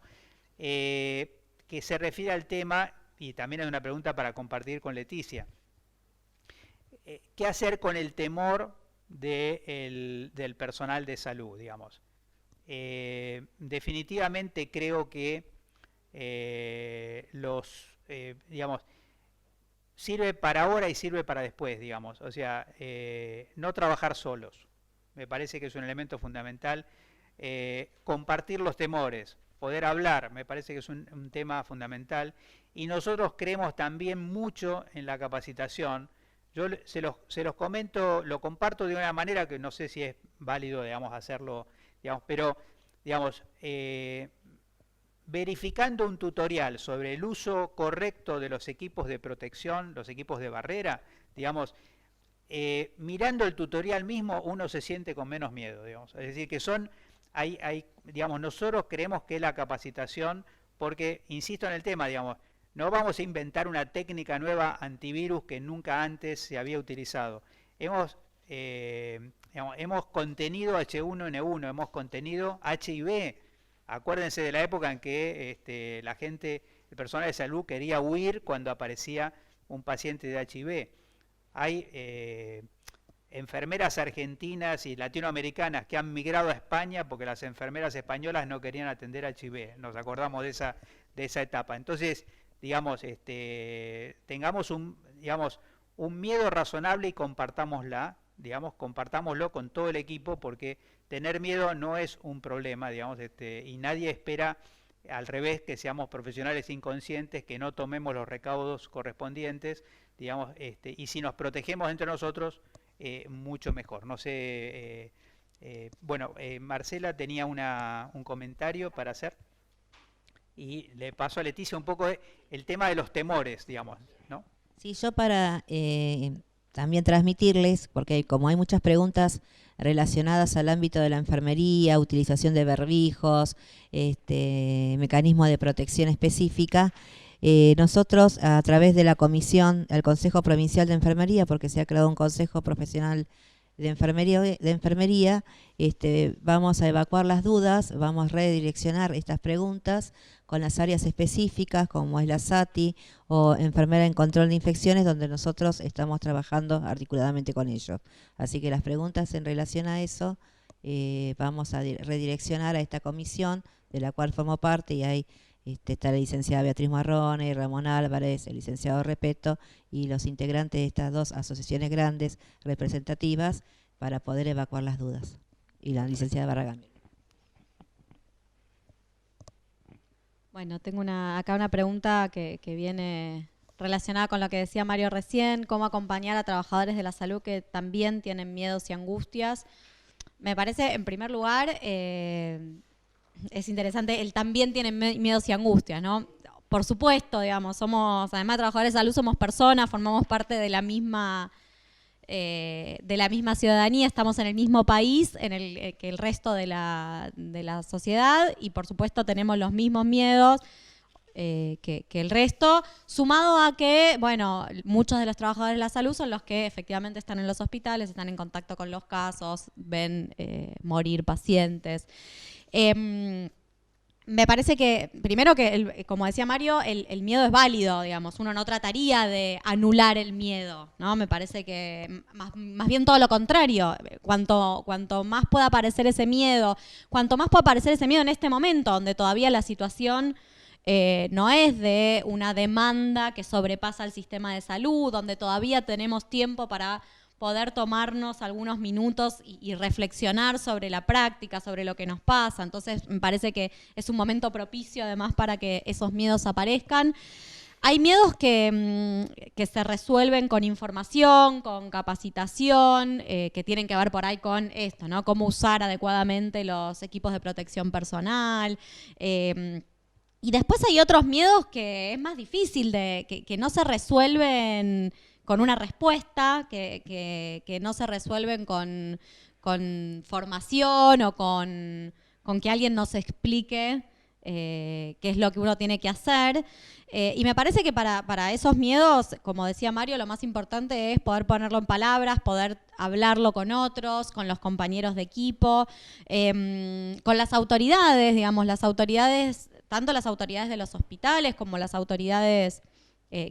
que se refiere al tema, y también hay una pregunta para compartir con Leticia. ¿Qué hacer con el temor del personal de salud, digamos? Definitivamente creo que digamos, sirve para ahora y sirve para después, digamos. O sea, no trabajar solos. Me parece que es un elemento fundamental. Compartir los temores, poder hablar, me parece que es un tema fundamental. Y nosotros creemos también mucho en la capacitación. Yo se los comento, lo comparto de una manera que no sé si es válido, digamos, hacerlo, digamos, pero, digamos, verificando un tutorial sobre el uso correcto de los equipos de protección, los equipos de barrera, digamos, mirando el tutorial mismo uno se siente con menos miedo, digamos. Es decir, que digamos, nosotros creemos que la capacitación, porque, insisto en el tema, digamos, no vamos a inventar una técnica nueva antivirus que nunca antes se había utilizado. Hemos contenido H1N1, hemos contenido HIV. Acuérdense de la época en que la gente, el personal de salud quería huir cuando aparecía un paciente de HIV. Hay enfermeras argentinas y latinoamericanas que han migrado a España porque las enfermeras españolas no querían atender HIV. Nos acordamos de esa etapa. Entonces, digamos, tengamos un miedo razonable y compartámoslo con todo el equipo, porque tener miedo no es un problema, digamos, y nadie espera, al revés, que seamos profesionales inconscientes, que no tomemos los recaudos correspondientes, digamos, y si nos protegemos entre nosotros, mucho mejor. No sé, bueno, Marcela tenía un comentario para hacer. Y le paso a Leticia un poco el tema de los temores, digamos, ¿no? Sí, yo para también transmitirles, porque como hay muchas preguntas relacionadas al ámbito de la enfermería, utilización de barbijos, mecanismo de protección específica, nosotros a través de la comisión, el Consejo Provincial de Enfermería, porque se ha creado un Consejo Profesional de enfermería, vamos a evacuar las dudas, vamos a redireccionar estas preguntas con las áreas específicas como es la SATI o enfermera en control de infecciones, donde nosotros estamos trabajando articuladamente con ellos. Así que las preguntas en relación a eso vamos a redireccionar a esta comisión de la cual formo parte, y ahí está la licenciada Beatriz Marrone, Ramón Álvarez, el licenciado Repeto y los integrantes de estas dos asociaciones grandes representativas para poder evacuar las dudas. Y la licenciada Barragán. Bueno, tengo acá una pregunta que viene relacionada con lo que decía Mario recién, cómo acompañar a trabajadores de la salud que también tienen miedos y angustias. Me parece, en primer lugar, es interesante, él también tiene miedos y angustias, ¿no? Por supuesto, digamos, somos, además de trabajadores de salud, somos personas, formamos parte de la misma de la misma ciudadanía, estamos en el mismo país que el resto de la sociedad y por supuesto tenemos los mismos miedos que el resto, sumado a que, bueno, muchos de los trabajadores de la salud son los que efectivamente están en los hospitales, están en contacto con los casos, ven morir pacientes. Me parece que, primero que, como decía Mario, el miedo es válido, digamos. Uno no trataría de anular el miedo, ¿no? Me parece que más bien todo lo contrario. Cuanto más pueda aparecer ese miedo, cuanto más pueda aparecer ese miedo en este momento, donde todavía la situación no es de una demanda que sobrepasa el sistema de salud, donde todavía tenemos tiempo para poder tomarnos algunos minutos y reflexionar sobre la práctica, sobre lo que nos pasa. Entonces me parece que es un momento propicio además para que esos miedos aparezcan. Hay miedos que se resuelven con información, con capacitación, que tienen que ver por ahí con esto, ¿no? Cómo usar adecuadamente los equipos de protección personal. Y después hay otros miedos que es más difícil, que no se resuelven con una respuesta, que no se resuelven con formación o con que alguien nos explique qué es lo que uno tiene que hacer. Y me parece que para esos miedos, como decía Mario, lo más importante es poder ponerlo en palabras, poder hablarlo con otros, con los compañeros de equipo, con las autoridades, digamos, tanto las autoridades de los hospitales como las autoridades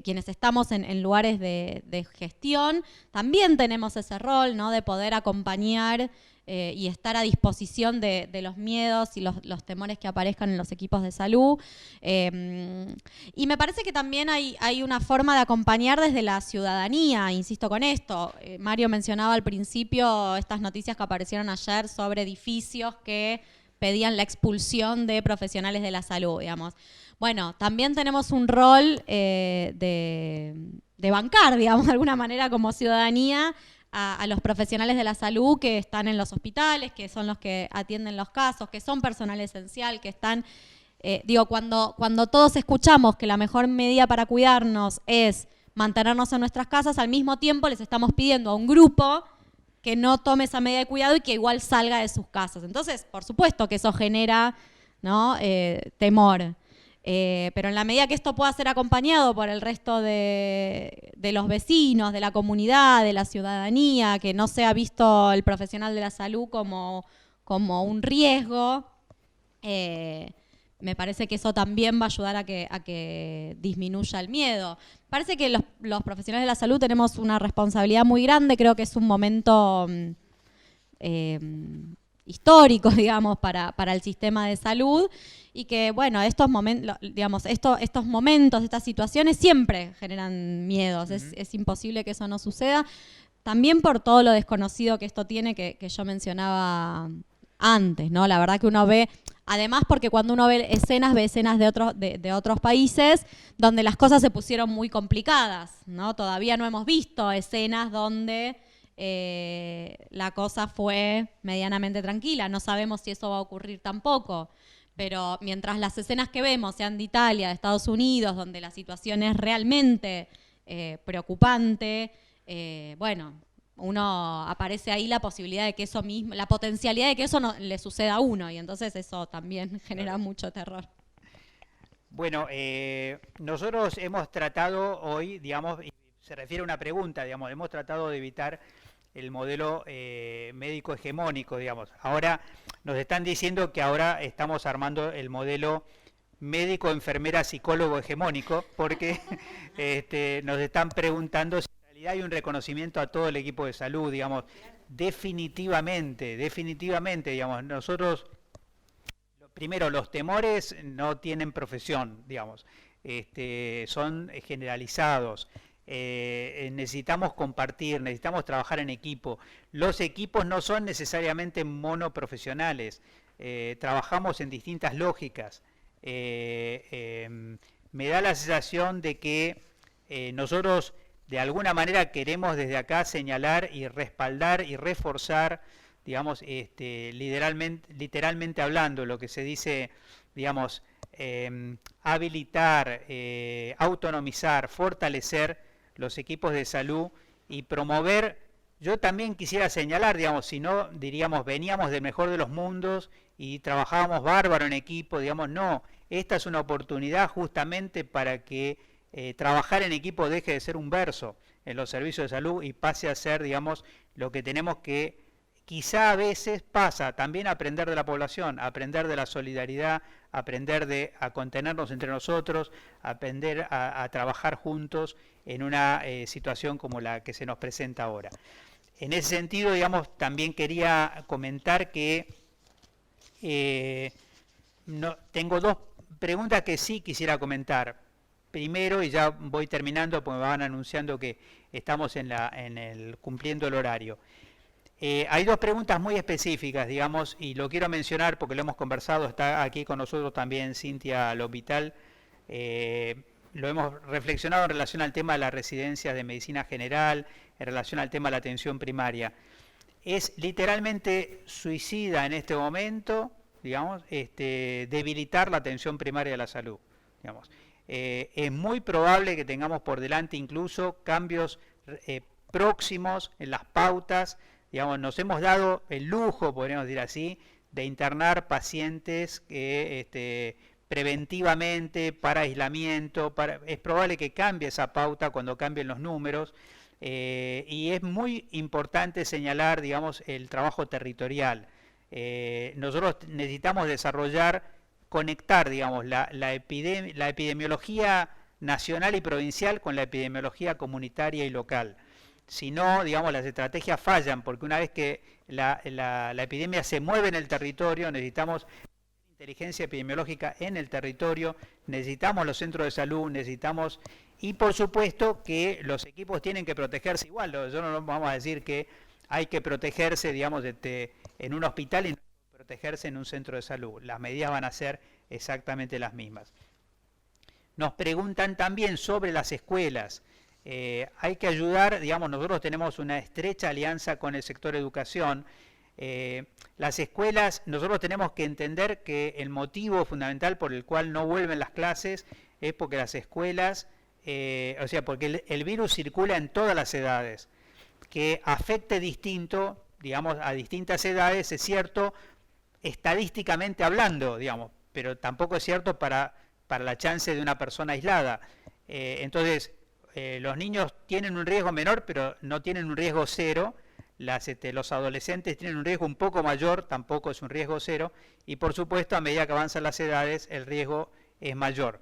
quienes estamos en lugares de gestión, también tenemos ese rol, ¿no? De poder acompañar y estar a disposición de los miedos y los temores que aparezcan en los equipos de salud. Y me parece que también hay una forma de acompañar desde la ciudadanía, insisto con esto. Mario mencionaba al principio estas noticias que aparecieron ayer sobre edificios que pedían la expulsión de profesionales de la salud, digamos. Bueno, también tenemos un rol de bancar, digamos, de alguna manera como ciudadanía a los profesionales de la salud que están en los hospitales, que son los que atienden los casos, que son personal esencial, que están, cuando todos escuchamos que la mejor medida para cuidarnos es mantenernos en nuestras casas, al mismo tiempo les estamos pidiendo a un grupo que no tome esa medida de cuidado y que igual salga de sus casas. Entonces, por supuesto que eso genera, ¿no? Temor. Pero en la medida que esto pueda ser acompañado por el resto de los vecinos, de la comunidad, de la ciudadanía, que no sea visto el profesional de la salud como un riesgo, me parece que eso también va a ayudar a que disminuya el miedo. Parece que los profesionales de la salud tenemos una responsabilidad muy grande, creo que es un momento histórico, digamos, para el sistema de salud y que, bueno, estos momentos, estas situaciones siempre generan miedos, es imposible que eso no suceda, también por todo lo desconocido que esto tiene que yo mencionaba antes, ¿no? La verdad que uno ve, además porque cuando uno ve escenas de otros países donde las cosas se pusieron muy complicadas, ¿no? Todavía no hemos visto escenas donde la cosa fue medianamente tranquila, no sabemos si eso va a ocurrir tampoco, pero mientras las escenas que vemos sean de Italia, de Estados Unidos, donde la situación es realmente preocupante, bueno, uno aparece ahí la posibilidad de que eso mismo, la potencialidad de que eso no le suceda a uno, y entonces eso también genera mucho terror. Bueno, nosotros hemos tratado hoy, digamos, y se refiere a una pregunta, digamos, hemos tratado de evitar el modelo médico hegemónico, digamos. Ahora nos están diciendo que ahora estamos armando el modelo médico, enfermera, psicólogo hegemónico, porque nos están preguntando si en realidad hay un reconocimiento a todo el equipo de salud, digamos. Definitivamente, digamos, nosotros, primero, los temores no tienen profesión, digamos, son generalizados. Necesitamos compartir, necesitamos trabajar en equipo. Los equipos no son necesariamente monoprofesionales, trabajamos en distintas lógicas. Me da la sensación de que nosotros de alguna manera queremos desde acá señalar y respaldar y reforzar, digamos, literalmente hablando, lo que se dice, digamos, habilitar, autonomizar, fortalecer los equipos de salud y promover yo también quisiera señalar, digamos, si no, diríamos, veníamos del mejor de los mundos y trabajábamos bárbaro en equipo, digamos, no, esta es una oportunidad justamente para que trabajar en equipo deje de ser un verso en los servicios de salud y pase a ser, digamos, lo que tenemos que, quizá a veces pasa, también aprender de la población, aprender de la solidaridad, aprender a contenernos entre nosotros, aprender a trabajar juntos en una situación como la que se nos presenta ahora. En ese sentido, digamos, también quería comentar que tengo dos preguntas que sí quisiera comentar. Primero, y ya voy terminando porque me van anunciando que estamos cumpliendo el horario. Hay dos preguntas muy específicas, digamos, y lo quiero mencionar porque lo hemos conversado, está aquí con nosotros también Cintia L'Hopital. Lo hemos reflexionado en relación al tema de las residencias de medicina general, en relación al tema de la atención primaria. Es literalmente suicida en este momento, digamos, debilitar la atención primaria de la salud, digamos. Es muy probable que tengamos por delante incluso cambios próximos en las pautas. Digamos, nos hemos dado el lujo, podríamos decir así, de internar pacientes preventivamente para aislamiento. Es probable que cambie esa pauta cuando cambien los números. Y es muy importante señalar, digamos, el trabajo territorial. Nosotros necesitamos desarrollar, conectar, digamos, la epidemiología nacional y provincial con la epidemiología comunitaria y local. Si no, digamos, las estrategias fallan, porque una vez que la epidemia se mueve en el territorio, necesitamos inteligencia epidemiológica en el territorio, necesitamos los centros de salud, necesitamos, y por supuesto que los equipos tienen que protegerse igual. Yo no vamos a decir que hay que protegerse, digamos, en un hospital y no protegerse en un centro de salud. Las medidas van a ser exactamente las mismas. Nos preguntan también sobre las escuelas. Hay que ayudar, digamos, nosotros tenemos una estrecha alianza con el sector educación. Las escuelas, nosotros tenemos que entender que el motivo fundamental por el cual no vuelven las clases es porque las escuelas, o sea, porque el virus circula en todas las edades. Que afecte distinto, digamos, a distintas edades, es cierto, estadísticamente hablando, digamos, pero tampoco es cierto para la chance de una persona aislada. Entonces, los niños tienen un riesgo menor, pero no tienen un riesgo cero. Los adolescentes tienen un riesgo un poco mayor, tampoco es un riesgo cero. Y por supuesto, a medida que avanzan las edades, el riesgo es mayor.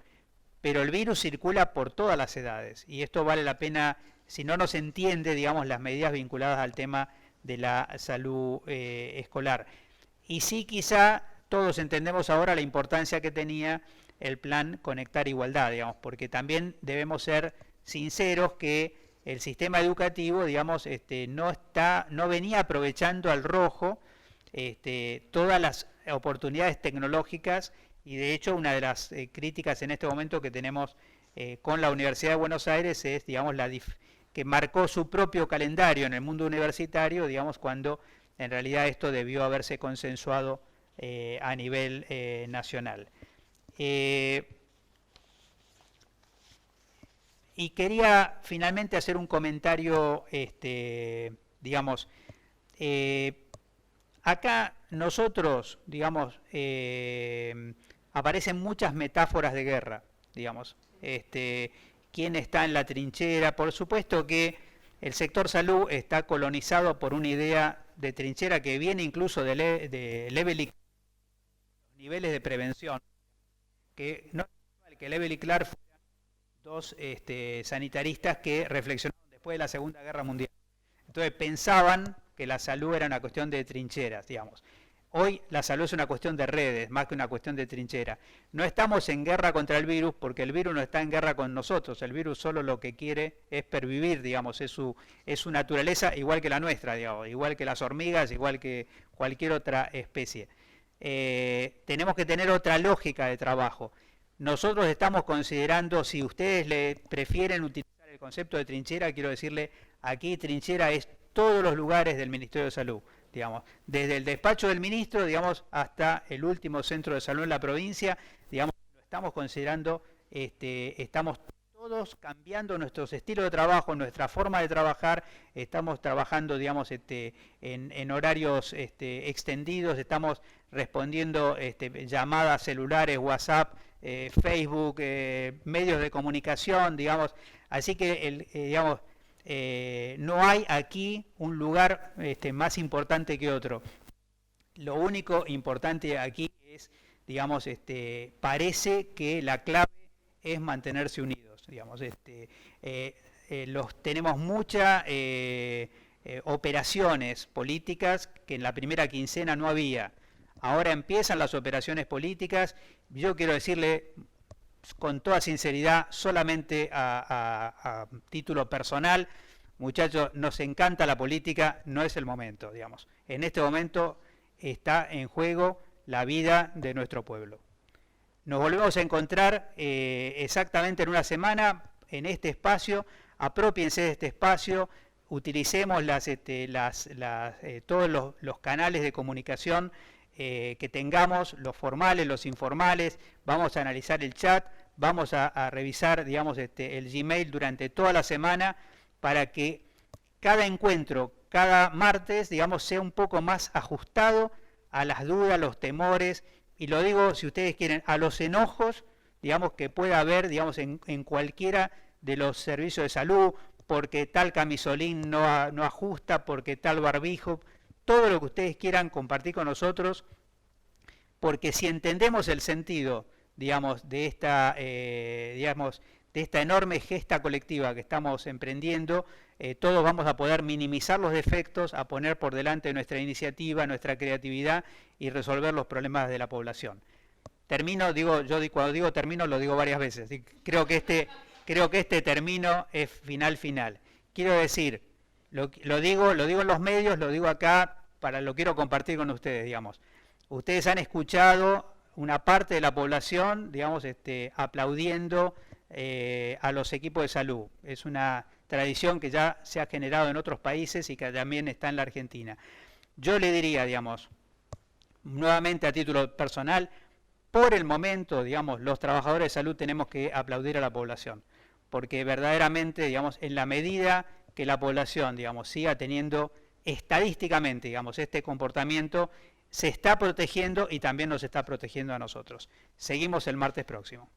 Pero el virus circula por todas las edades. Y esto vale la pena, si no nos entiende, digamos, las medidas vinculadas al tema de la salud escolar. Y sí, quizá todos entendemos ahora la importancia que tenía el plan Conectar Igualdad, digamos, porque también debemos ser sinceros que el sistema educativo, digamos, no venía aprovechando al rojo todas las oportunidades tecnológicas, y de hecho una de las críticas en este momento que tenemos con la Universidad de Buenos Aires es, digamos, que marcó su propio calendario en el mundo universitario, digamos, cuando en realidad esto debió haberse consensuado a nivel nacional. Y quería finalmente hacer un comentario, digamos, acá nosotros, digamos, aparecen muchas metáforas de guerra, digamos, quién está en la trinchera. Por supuesto que el sector salud está colonizado por una idea de trinchera que viene incluso de Lebel y niveles de prevención, que no es igual que Lebel y Clark fueran dos sanitaristas que reflexionaron después de la Segunda Guerra Mundial. Entonces pensaban que la salud era una cuestión de trincheras, digamos. Hoy la salud es una cuestión de redes, más que una cuestión de trinchera. No estamos en guerra contra el virus porque el virus no está en guerra con nosotros. El virus solo lo que quiere es pervivir, digamos, es su naturaleza, igual que la nuestra, digamos, igual que las hormigas, igual que cualquier otra especie. Tenemos que tener otra lógica de trabajo. Nosotros estamos considerando, si ustedes le prefieren utilizar el concepto de trinchera, quiero decirle, aquí trinchera es todos los lugares del Ministerio de Salud, digamos, desde el despacho del ministro, digamos, hasta el último centro de salud en la provincia, digamos, lo estamos considerando, estamos todos todos cambiando nuestros estilos de trabajo, nuestra forma de trabajar. Estamos trabajando, digamos, en horarios extendidos, estamos respondiendo llamadas celulares, WhatsApp, Facebook, medios de comunicación, digamos. Así que, digamos, no hay aquí un lugar más importante que otro. Lo único importante aquí es, digamos, parece que la clave es mantenerse unidos, digamos. Tenemos muchas operaciones políticas que en la primera quincena no había. Ahora empiezan las operaciones políticas. Yo quiero decirle con toda sinceridad, solamente a título personal, muchachos, nos encanta la política, no es el momento, digamos. En este momento está en juego la vida de nuestro pueblo. Nos volvemos a encontrar exactamente en una semana en este espacio. Apropiense de este espacio, utilicemos todos los canales de comunicación que tengamos, los formales, los informales. Vamos a analizar el chat, vamos a revisar, digamos, el Gmail durante toda la semana para que cada encuentro, cada martes, digamos, sea un poco más ajustado a las dudas, los temores, y lo digo, si ustedes quieren, a los enojos, digamos, que pueda haber, digamos, en cualquiera de los servicios de salud, porque tal camisolín no ajusta, porque tal barbijo, todo lo que ustedes quieran compartir con nosotros, porque si entendemos el sentido, digamos, de esta enorme gesta colectiva que estamos emprendiendo, todos vamos a poder minimizar los defectos, a poner por delante nuestra iniciativa, nuestra creatividad y resolver los problemas de la población. Termino, cuando digo termino lo digo varias veces. Creo que este término es final. Quiero decir, lo digo en los medios, lo digo acá, lo quiero compartir con ustedes, digamos. Ustedes han escuchado una parte de la población, digamos, aplaudiendo a los equipos de salud. Es una tradición que ya se ha generado en otros países y que también está en la Argentina. Yo le diría, digamos, nuevamente a título personal, por el momento, digamos, los trabajadores de salud tenemos que aplaudir a la población, porque verdaderamente, digamos, en la medida que la población, digamos, siga teniendo estadísticamente, digamos, este comportamiento, se está protegiendo y también nos está protegiendo a nosotros. Seguimos el martes próximo.